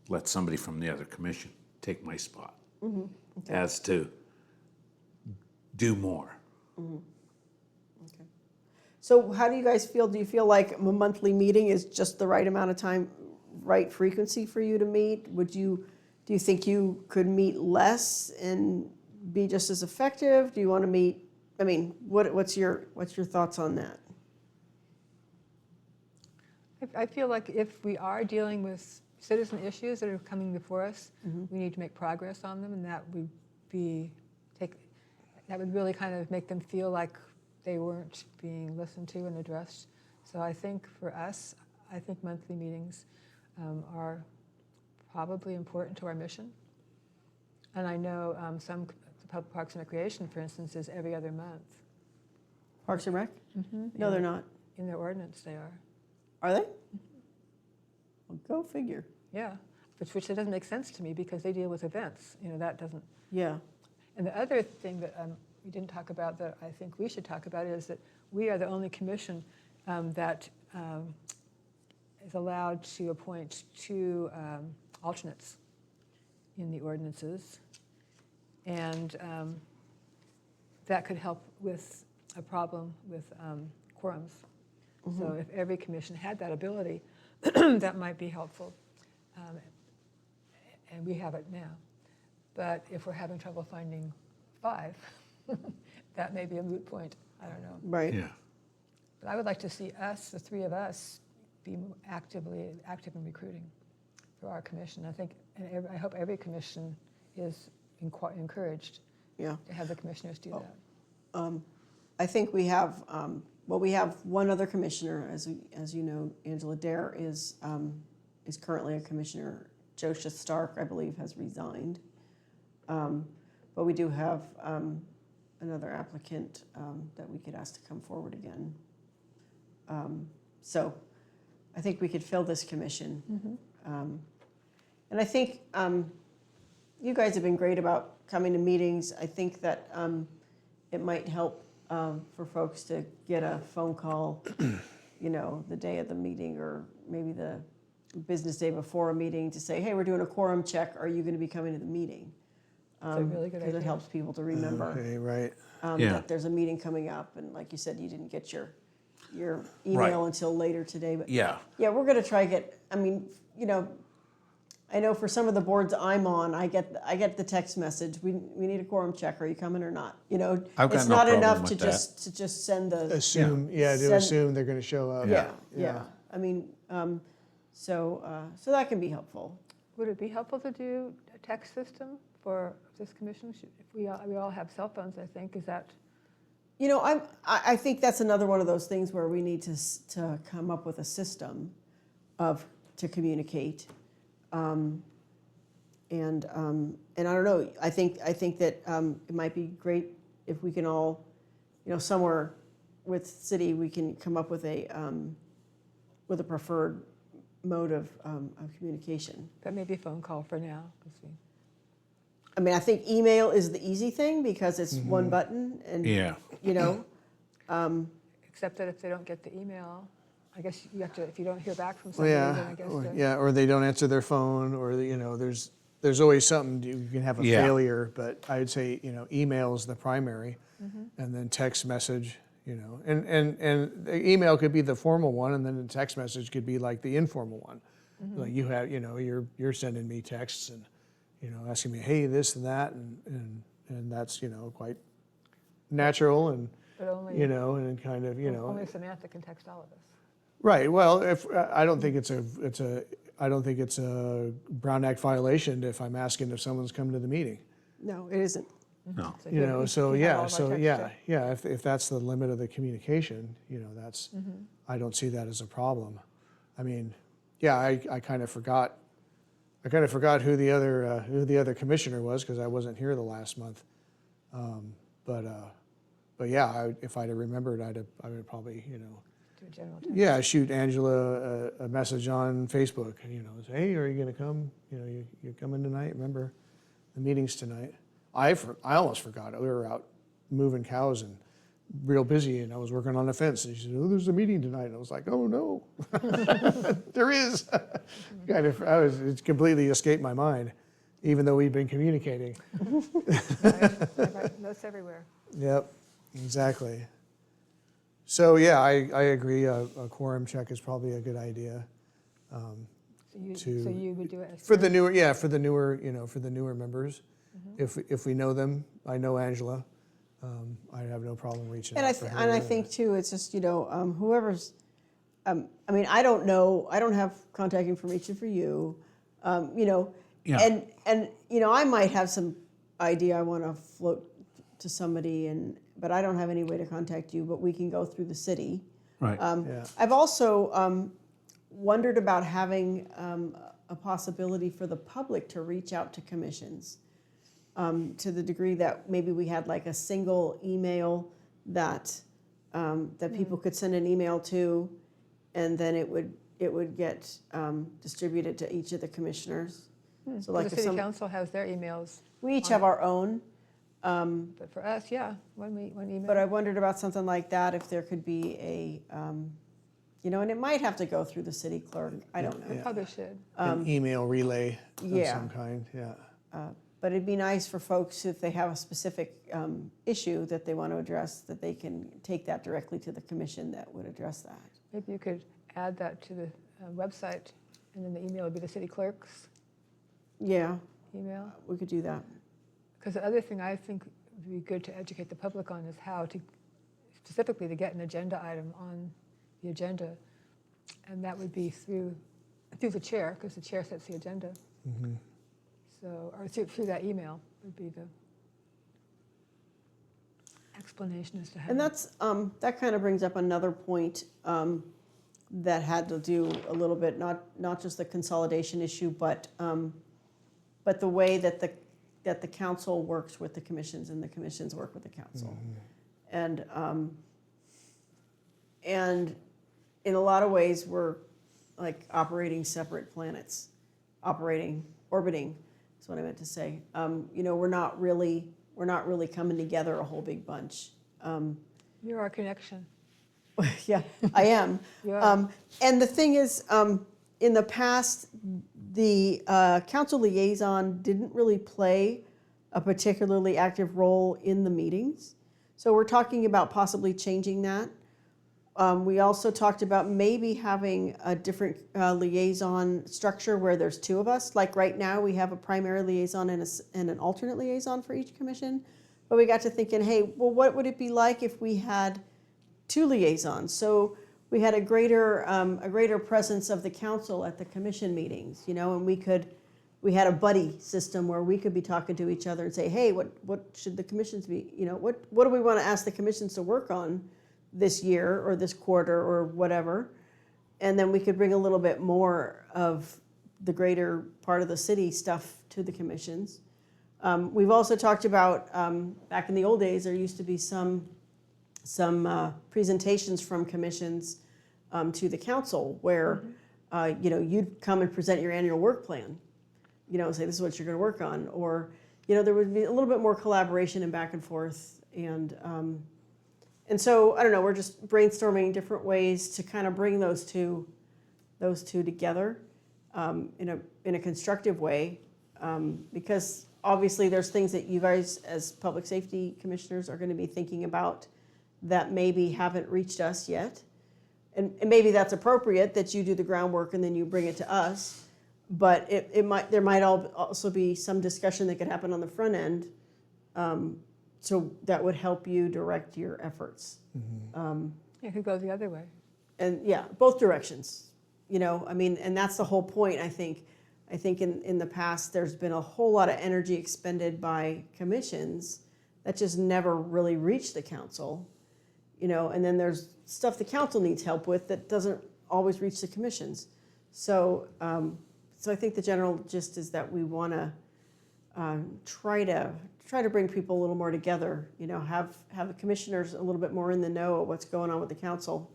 let somebody from the other commission take my spot, mm-hmm. Okay. As to do more. Mm-hmm. Okay. So how do you guys feel? Do you feel like a monthly meeting is just the right amount of time, right frequency for you to meet? Do you think you could meet less and be just as effective? Do you want to meet? I mean, what's your thoughts on that? I feel like if we are dealing with citizen issues that are coming before us, mm-hmm. we need to make progress on them, and that would really kind of make them feel like they weren't being listened to and addressed. So I think for us, monthly meetings are probably important to our mission. And I know some Public Parks and Recreation, for instance, is every other month. Parks and Rec? Mm-hmm. No, they're not. In their ordinance, they are. Are they? Well, go figure. Yeah, which doesn't make sense to me, because they deal with events. That doesn't. Yeah. And the other thing that we didn't talk about that I think we should talk about is that we are the only commission that is allowed to appoint 2 alternates in the ordinances. And that could help with a problem with quorums. So if every commission had that ability, that might be helpful. And we have it now. But if we're having trouble finding 5, that may be a moot point. I don't know. Right. Yeah. But I would like to see us, the 3 of us, be active in recruiting for our commission. I think, and I hope every commission is encouraged Yeah. to have the commissioners do that. I think we have, we have one other commissioner, as you know, Angela Dare is currently a commissioner. Josha Stark, I believe, has resigned. But we do have another applicant that we could ask to come forward again. So I think we could fill this commission. And I think you guys have been great about coming to meetings. I think that it might help for folks to get a phone call, the day of the meeting or maybe the business day before a meeting to say, hey, we're doing a quorum check. Are you going to be coming to the meeting? It's a really good Because it idea. helps people to remember Okay, right. Yeah. that there's a meeting coming up. And like you said, you didn't get your email Right. until later today. But Yeah. yeah, we're going to try to get, I know for some of the boards I'm on, I get the text message, we need a quorum check, are you coming or not? I've got It's no not problem enough with to that. just send the, Assume, to Send- assume they're going to show up. yeah. I mean, so that can be helpful. Would it be helpful to do a text system for this commission? If we all have cell phones, I think, is that, I think that's another one of those things where we need to come up with a system to communicate. And I don't know, I think that it might be great if we can all, somewhere with city, we can come up with a preferred mode of communication. that may be a phone call for now? 'Cause I mean, I think email is the easy thing because it's one button and, Yeah. Except that if they don't get the email, I guess you have to, if you don't hear back from Well, somebody, then yeah, I guess. or they don't answer their phone, or there's always something you can have a Yeah. failure. But I'd say email is the primary, and then text message. And the email could be the formal one, and then the text message could be like the informal one. Like you have, you're sending me texts and asking me, hey, this and that, and that's quite natural and But only, and kind of only Samantha can text all of us. Right. Well, if I don't think it's a Brown Act violation if I'm asking if someone's come to the meeting. no, it isn't. No. So if you have all of our text too. If that's the limit of the communication, that's I don't see that as a problem. I mean, yeah, I kind of forgot. I kind of forgot who the other commissioner was because I wasn't here the last month. But yeah, if I'd have remembered, I would probably Do a general text. yeah, shoot Angela a message on Facebook. Say, hey, are you going to come? You're coming tonight. Remember, the meeting's tonight. I almost forgot it. We were out moving cows and real busy, and I was working on the fence. And she said, "Oh, there's a meeting tonight." And I was like, "Oh no, there is." It completely escaped my mind, even though we've been communicating. Right, notes everywhere. Yep, exactly. So yeah, I agree. A quorum check is probably a good idea So you would do it as for the newer. For the newer members, if we know them. I know Angela. I have no problem reaching And out for her. I think too, it's just, whoever's, I mean, I don't know, I don't have contact information for you, Yeah. and, I might have some idea I want to float to somebody but I don't have any way to contact you, but we can go through the city. Right. Yeah. I've also wondered about having a possibility for the public to reach out to commissions. To the degree that maybe we had like a single email that people could send an email to, and then it would get distributed to each of the commissioners. So like the if city council has their emails, we each have our own, but for us, yeah, one email. but I wondered about something like that, if there could be and it might have to go through the city clerk. I don't know. We probably should. An email relay of yeah. some kind. Yeah. But it'd be nice for folks, if they have a specific issue that they want to address, that they can take that directly to the commission that would address that. Maybe you could add that to the website, and then the email would be the city clerk's Yeah, email. we could do that. Because the other thing I think would be good to educate the public on is how to, specifically to get an agenda item on the agenda. And that would be through the chair, because the chair sets the agenda. So, or through that email would be the explanation as to how. And that's, that kind of brings up another point that had to do a little bit, not just the consolidation issue, but the way that the council works with the commissions and the commissions work with the council. And in a lot of ways, we're like operating separate planets, orbiting, is what I meant to say. You know, we're not really coming together a whole big bunch. You're our connection. Yeah, I am. You are. And the thing is, in the past, the council liaison didn't really play a particularly active role in the meetings. So we're talking about possibly changing that. We also talked about maybe having a different liaison structure where there's two of us. Like right now, we have a primary liaison and an alternate liaison for each commission. But we got to thinking, hey, well, what would it be like if we had two liaisons? So we had a greater presence of the council at the commission meetings, you know, and we had a buddy system where we could be talking to each other and say, hey, what should the commissions be, you know, what do we want to ask the commissions to work on this year or this quarter or whatever? And then we could bring a little bit more of the greater part of the city stuff to the commissions. We've also talked about, back in the old days, there used to be some presentations from commissions to the council where, you know, you'd come and present your annual work plan, you know, say this is what you're going to work on, or, you know, there would be a little bit more collaboration and back and forth, and so I don't know, we're just brainstorming different ways to kind of bring those two together in a constructive way, because obviously there's things that you guys as public safety commissioners are going to be thinking about that maybe haven't reached us yet. And maybe that's appropriate that you do the groundwork and then you bring it to us. But there might also be some discussion that could happen on the front end, so that would help you direct your efforts. It could go the other way. And yeah, both directions. You know, I mean, and that's the whole point. I think in the past there's been a whole lot of energy expended by commissions that just never really reached the council. You know, and then there's stuff the council needs help with that doesn't always reach the commissions. So, so I think the general gist is that we want to try to bring people a little more together. You know, have the commissioners a little bit more in the know of what's going on with the council,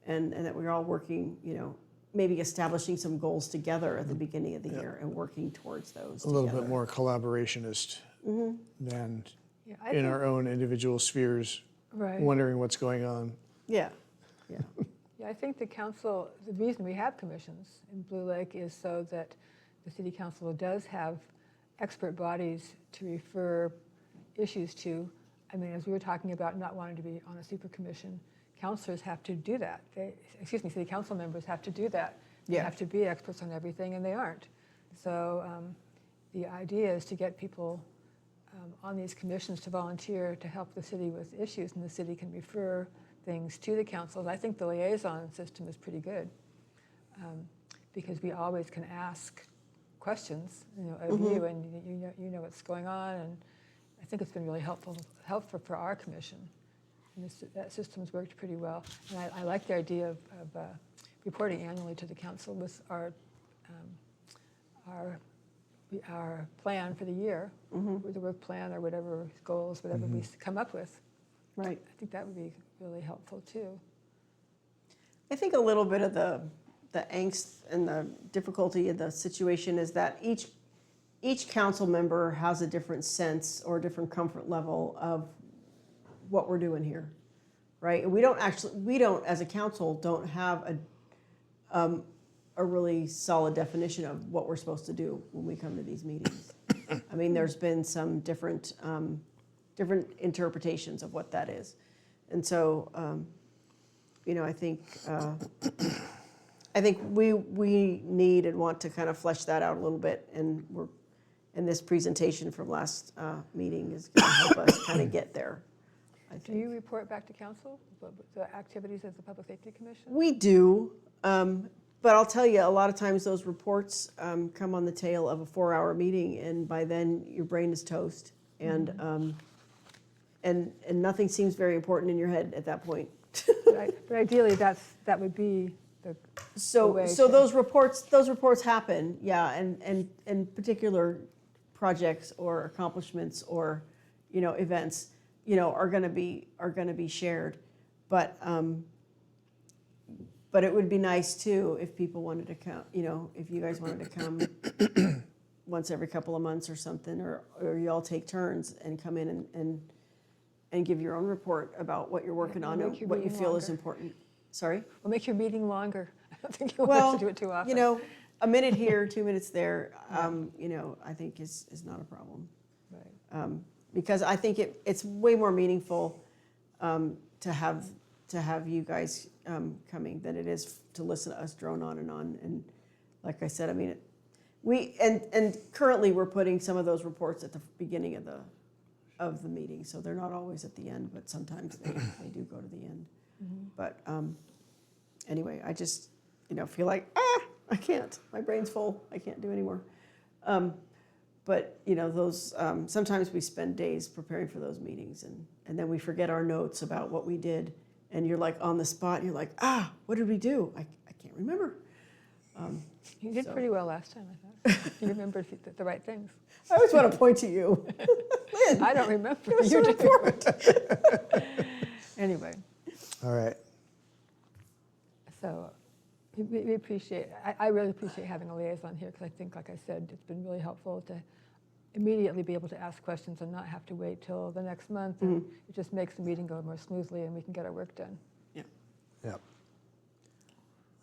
and that we're all working. You know, maybe establishing some goals together at the beginning of the year and working towards those. A little bit more collaborationist than Yeah, I in think- our own individual spheres, Right. wondering what's going on. Yeah, yeah. Yeah, I think the council, the reason we have commissions in Blue Lake is so that the city council does have expert bodies to refer issues to. I mean, as we were talking about not wanting to be on a super commission, councilors have to do that. City council members have to do that. They Yeah. have to be experts on everything, and they aren't. So the idea is to get people on these commissions to volunteer to help the city with issues, and the city can refer things to the councils. I think the liaison system is pretty good, because we always can ask questions, you know, of you, and you know what's going on, and I think it's been really helpful for our commission. And that system's worked pretty well. And I like the idea of reporting annually to the council with our plan for the year, with the work plan or whatever goals, whatever we come up with. Right. I think that would be really helpful too. I think a little bit of the angst and the difficulty of the situation is that each council member has a different sense or a different comfort level of what we're doing here, right? We don't as a council don't have a really solid definition of what we're supposed to do when we come to these meetings. I mean, there's been some different interpretations of what that is. And so, I think we need and want to kind of flesh that out a little bit, and this presentation from last meeting is going to help us kind of get there, I Do think. you report back to council the activities of the Public Safety Commission? We do, but I'll tell you, a lot of times those reports come on the tail of a 4-hour meeting, and by then your brain is toast, and nothing seems very important in your head at that point. But ideally, that would be the So, way so to- those reports happen, yeah, and particular projects or accomplishments or, events, are going to be shared, but it would be nice too if people wanted to come, if you guys wanted to come once every couple of months or something, or you all take turns and come in and give your own report about what you're working on and make your what you meeting feel is longer. important. Sorry? We'll make your meeting longer. I don't think you want Well, us to do it too often. a minute here, 2 minutes there, I think is not a problem. Right. Because I think it's way more meaningful to have you guys coming than it is to listen to us drone on. And like I said, I mean, and currently we're putting some of those reports at the beginning of the meeting, so they're not always at the end, but sometimes they do go to the end. But anyway, I just feel like I can't. My brain's full. I can't do anymore. But those sometimes we spend days preparing for those meetings, and then we forget our notes about what we did, and you're like on the spot, and you're like, what did we do? I can't remember. You did So- pretty well last time, I thought. You remembered the right things. I always want to point to you. Lynn, I don't remember. give us You a do. report. Anyway, All right. so we appreciate, I really appreciate having a liaison here, because I think, like I said, it's been really helpful to immediately be able to ask questions and not have to wait till the next month. And it just makes the meeting go more smoothly, and we can get our work done. Yep.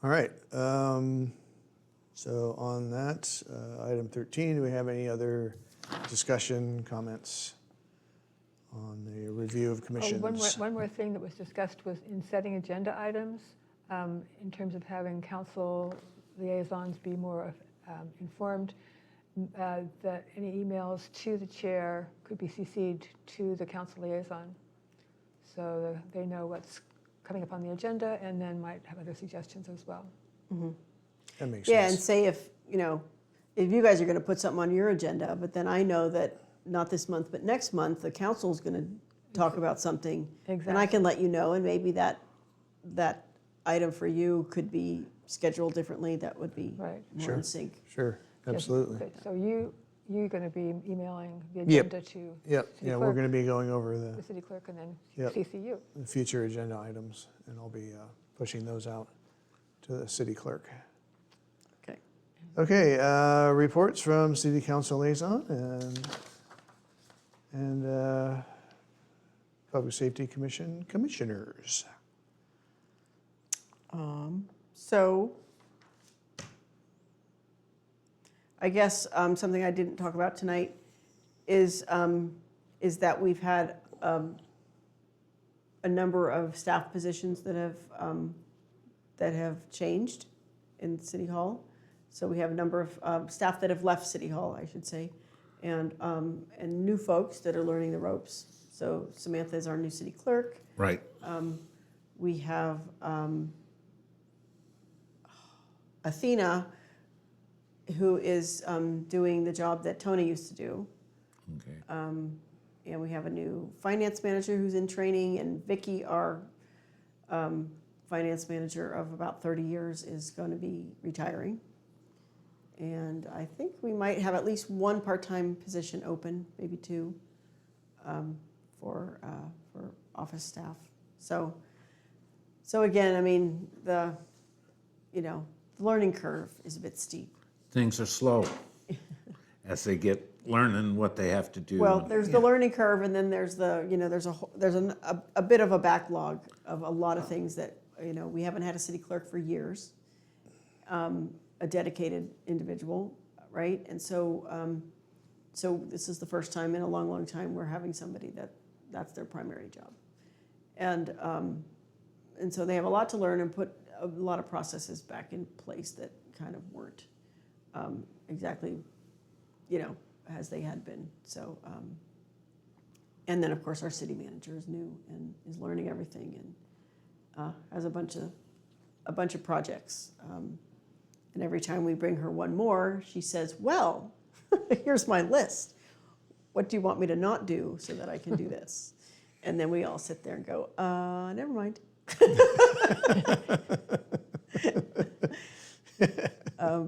All right. So on that, item 13, do we have any other discussion, comments on the review of Oh, commissions? one more thing that was discussed was in setting agenda items, in terms of having council liaisons be more informed, that any emails to the chair could be CC'd to the council liaison. So they know what's coming up on the agenda, and then might have other suggestions as well. That makes Yeah, and sense. say if you guys are going to put something on your agenda, but then I know that not this month, but next month, the council's going to talk about something. And I Exactly. can let you know, and maybe that item for you could be scheduled differently. That would be Right. more Sure. in sync. Sure, absolutely. Good. So you're going to be emailing the Yep. agenda to Yep, City yeah, we're clerk. going to be going over the the city clerk, and then Yep. CC you. future agenda items, and I'll be pushing those out to the city clerk. Okay. Okay, reports from city council liaison and public safety commission commissioners. So I guess something I didn't talk about tonight is that we've had a number of staff positions that have changed in City Hall. So we have a number of staff that have left City Hall, I should say, and new folks that are learning the ropes. So Samantha is our new city clerk. Right. We have Athena, who is doing the job that Tony used to do. Okay. And we have a new finance manager who's in training, and Vicky, our finance manager of about 30 years, is going to be retiring. And I think we might have at least one part-time position open, maybe two, for office staff. So again, I mean, the learning curve is a bit steep. Things are slow as they get learning what they have to do. Well, there's the learning curve, and then there's there's a bit of a backlog of a lot of things that we haven't had a city clerk for years, a dedicated individual, right? And so So this is the first time in a long, long time we're having somebody that's their primary job. And so they have a lot to learn and put a lot of processes back in place that kind of weren't exactly, as they had been. So, and then of course our city manager is new and is learning everything and has a bunch of projects. And every time we bring her one more, she says, "Well, here's my list. What do you want me to not do so that I can do this?" And then we all sit there and go, never mind.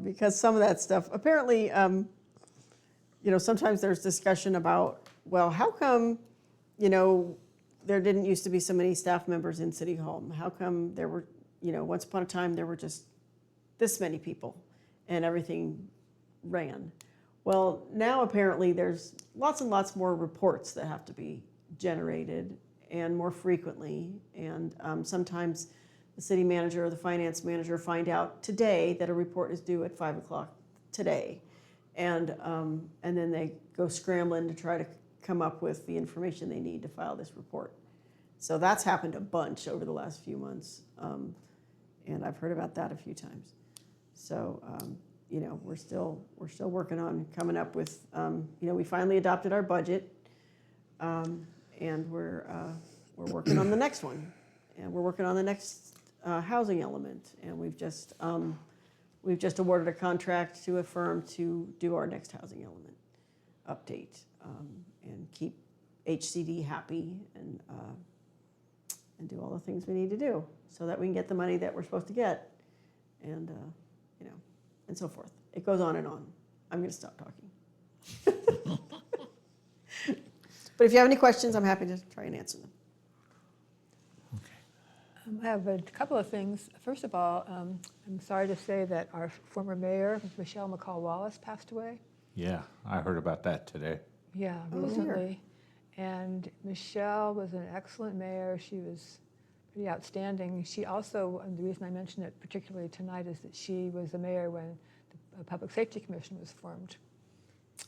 Because some of that stuff, apparently, sometimes there's discussion about, well, how come, there didn't used to be so many staff members in City Hall? How come there were, once upon a time there were just this many people and everything ran? Well, now apparently there's lots and lots more reports that have to be generated and more frequently. And sometimes the city manager or the finance manager find out today that a report is due at 5 o'clock today. And then they go scrambling to try to come up with the information they need to file this report. So that's happened a bunch over the last few months. And I've heard about that a few times. So, we're still working on coming up with, we finally adopted our budget. And we're working on the next one. And we're working on the next housing element. And we've just awarded a contract to a firm to do our next housing element update and keep HCD happy and do all the things we need to do so that we can get the money that we're supposed to get and, and so forth. It goes on and on. I'm going to stop talking. But if you have any questions, I'm happy to try and answer them. I have a couple of things. First of all, I'm sorry to say that our former mayor, Michelle McCall Wallace, passed away. Yeah, I heard about that today. Yeah, recently. And Michelle was an excellent mayor. She was pretty outstanding. She also, and the reason I mention it particularly tonight is that she was the mayor when the Public Safety Commission was formed.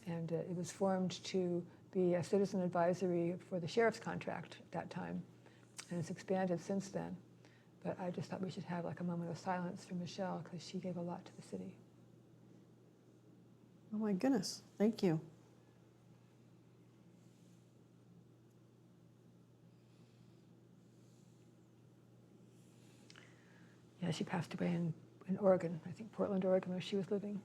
And it was formed to be a citizen advisory for the sheriff's contract at that time. And it's expanded since then. But I just thought we should have like a moment of silence for Michelle because she gave a lot to the city. Oh my goodness, thank you. Yeah, she passed away in Oregon, I think Portland, Oregon, where she was living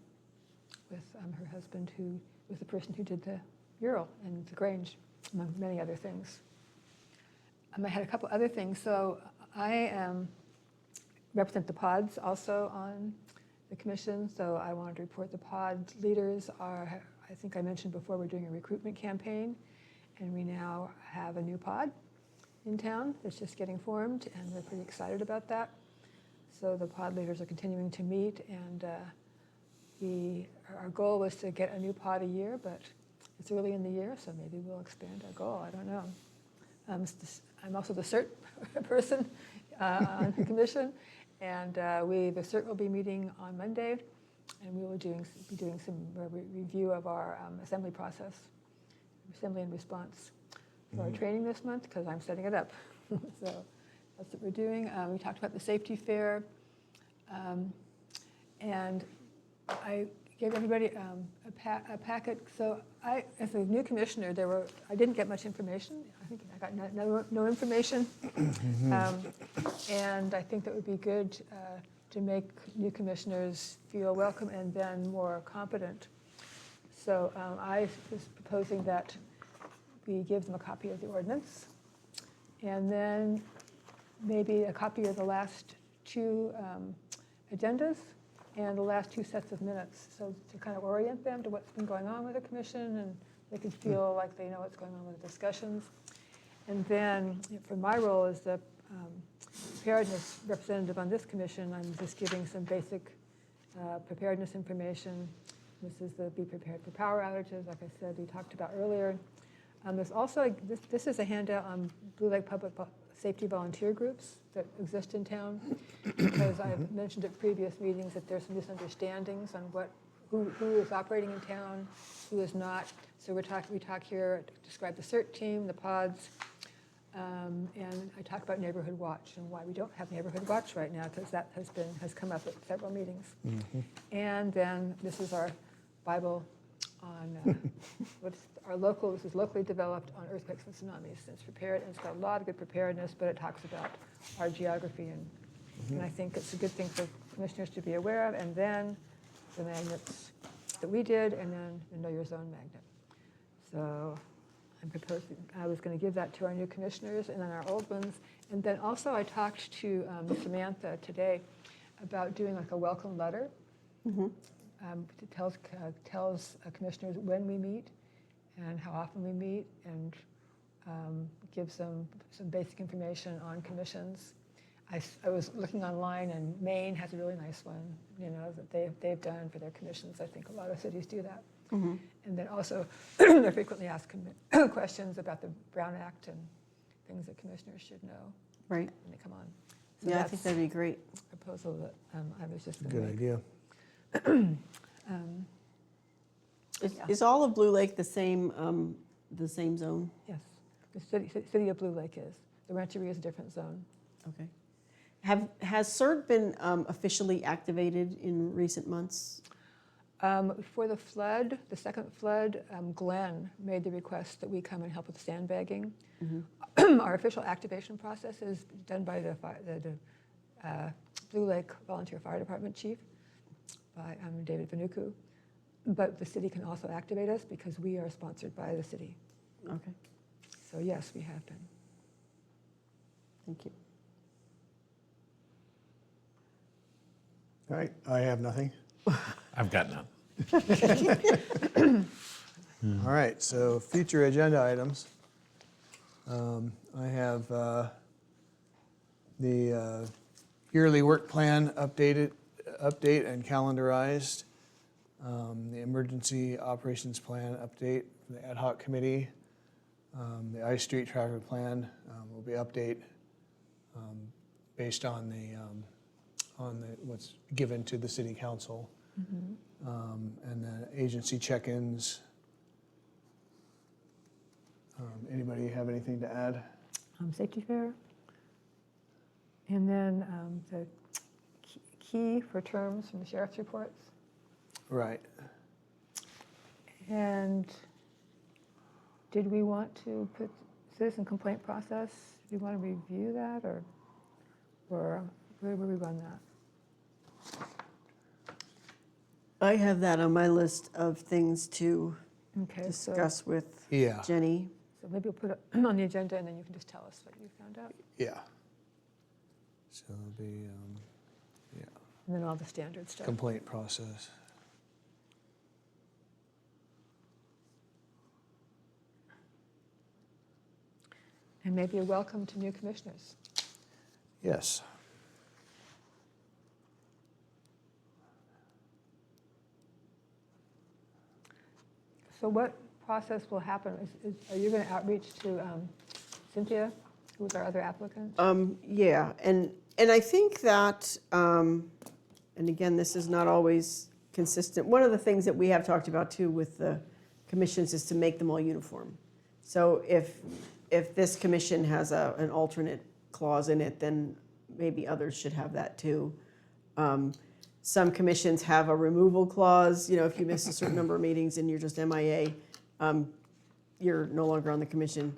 with her husband, who was the person who did the mural in the Grange, among many other things. I had a couple other things. So I represent the pods also on the commission. So I wanted to report the pod leaders are, I think I mentioned before, we're doing a recruitment campaign. And we now have a new pod in town that's just getting formed. And we're pretty excited about that. So the pod leaders are continuing to meet. And our goal was to get a new pod a year, but it's early in the year, so maybe we'll expand our goal. I don't know. I'm also the CERT person on the commission, and the CERT will be meeting on Monday, and we will be doing some review of our assembly process, assembly and response for our training this month, because I'm setting it up. So that's what we're doing. We talked about the safety fair, and I gave everybody a packet. So as a new commissioner, I didn't get much information. I think I got no information. And I think that would be good to make new commissioners feel welcome and then more competent. So I was proposing that we give them a copy of the ordinance and then maybe a copy of the last two agendas and the last two sets of minutes, so to kind of orient them to what's been going on with the commission and they can feel like they know what's going on with the discussions. And then for my role as the preparedness representative on this commission, I'm just giving some basic preparedness information. This is the Be Prepared for Power Outages, like I said, we talked about earlier. There's also, this is a handout on Blue Lake Public Safety volunteer groups that exist in town, because I've mentioned at previous meetings that there's some misunderstandings on who is operating in town, who is not. So we talk here, describe the CERT team, the pods, and I talk about Neighborhood Watch and why we don't have Neighborhood Watch right now, because that has come up at several meetings. And then this is our Bible on this is locally developed on earthquakes and tsunamis. It's prepared, and it's got a lot of good preparedness, but it talks about our geography, and I think it's a good thing for commissioners to be aware of. And then the magnets that we did, and then the Know Your Zone magnet. So I'm proposing, I was going to give that to our new commissioners and then our old ones. And then also I talked to Samantha today about doing like a welcome letter. It tells commissioners when we meet and how often we meet, and gives them some basic information on commissions. I was looking online, and Maine has a really nice one, that they've done for their commissions. I think a lot of cities do that. And then also, they're frequently asked questions about the Brown Act and things that commissioners should know Right. when they come on. So Yeah, I that's think that'd be great. a proposal that I was just going to Good make. idea. Is all of Blue Lake the same zone? Yes, the city of Blue Lake is. The Rancheria is a different zone. Okay. Has CERT been officially activated in recent months? For the flood, the second flood, Glenn made the request that we come and help with sandbagging. Our official activation process is done by the Blue Lake Volunteer Fire Department Chief, by David Vanuku. But the city can also activate us because we are sponsored by the city. Okay, So yes, we have been. thank you. All right, I have nothing. I've got none. All right, so future agenda items. I have the yearly work plan update and calendarized. The emergency operations plan update for the ad hoc committee. The I Street traffic plan will be update based on what's given to the city council. And then agency check-ins. Anybody have anything to add? Safety fair. And then the key for terms from the sheriff's reports. Right. And did we want to put citizen complaint process? Do you want to review that, or where would we run that? I have that on my list of things to Okay, so discuss with Yeah. Jenny. maybe we'll put it on the agenda, and then you can just tell us what you found out. Yeah. So it'll be And then all the standard stuff. complaint process. And maybe a welcome to new commissioners. Yes. So what process will happen? Are you going to outreach to Cynthia, who's our other applicant? Yeah, and I think that, and again, this is not always consistent. One of the things that we have talked about too with the commissions is to make them all uniform. So if this commission has an alternate clause in it, then maybe others should have that too. Some commissions have a removal clause, if you miss a certain number of meetings and you're just MIA, you're no longer on the commission.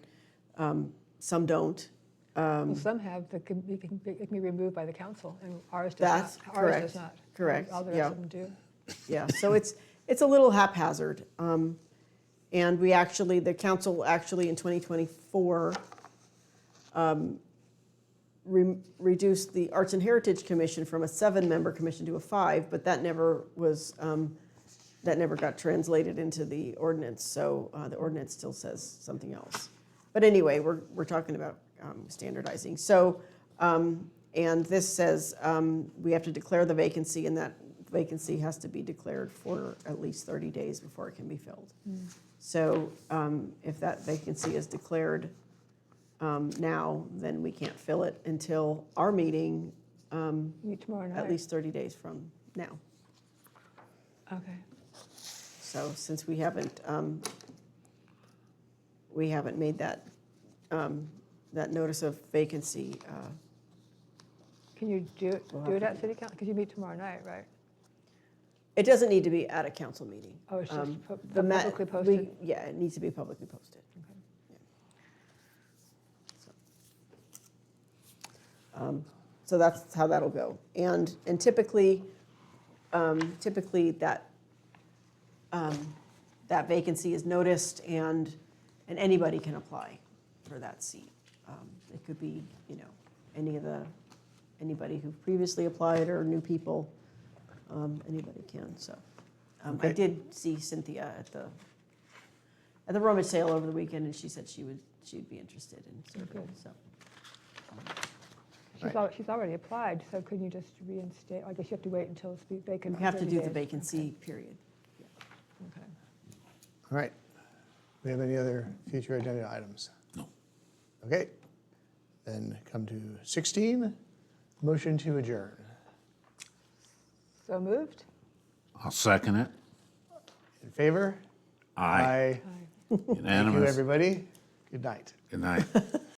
Some don't. Well, some have, it can be removed by the council, and ours does That's not. Ours correct. does not. Correct, All the yeah. rest of them do. Yeah, so it's a little haphazard. And the council actually in 2024 reduced the Arts and Heritage Commission from a 7-member commission to a 5, but that never got translated into the ordinance, so the ordinance still says something else. But anyway, we're talking about standardizing. So, and this says we have to declare the vacancy, and that vacancy has to be declared for at least 30 days before it can be filled. So if that vacancy is declared now, then we can't fill it until our meeting, Meet tomorrow night. at least 30 days from now. Okay. So since we haven't made that, that notice of vacancy, Can you do it We'll have to at city council? Because you meet tomorrow night, right? it doesn't need to be at a council meeting. Oh, it's just The ma- publicly we- posted? Yeah, it needs to be publicly posted. So that's how that'll go. And typically, that vacancy is noticed and anybody can apply for that seat. It could be, anybody who previously applied or new people, anybody can, so. I Okay. did see Cynthia at the rummage sale over the weekend, and she said she'd be interested in serving, good. so. She's already applied, so could you just reinstate? I guess you have to wait until it's vacant. We for have to 30 do the days. vacancy period. Okay. All right. Do we have any other future agenda items? No. Okay. Then come to 16, motion to adjourn. So moved? I'll second it. In favor? Aye. Aye. Thank you, Unanimous. everybody. Good night. Good night.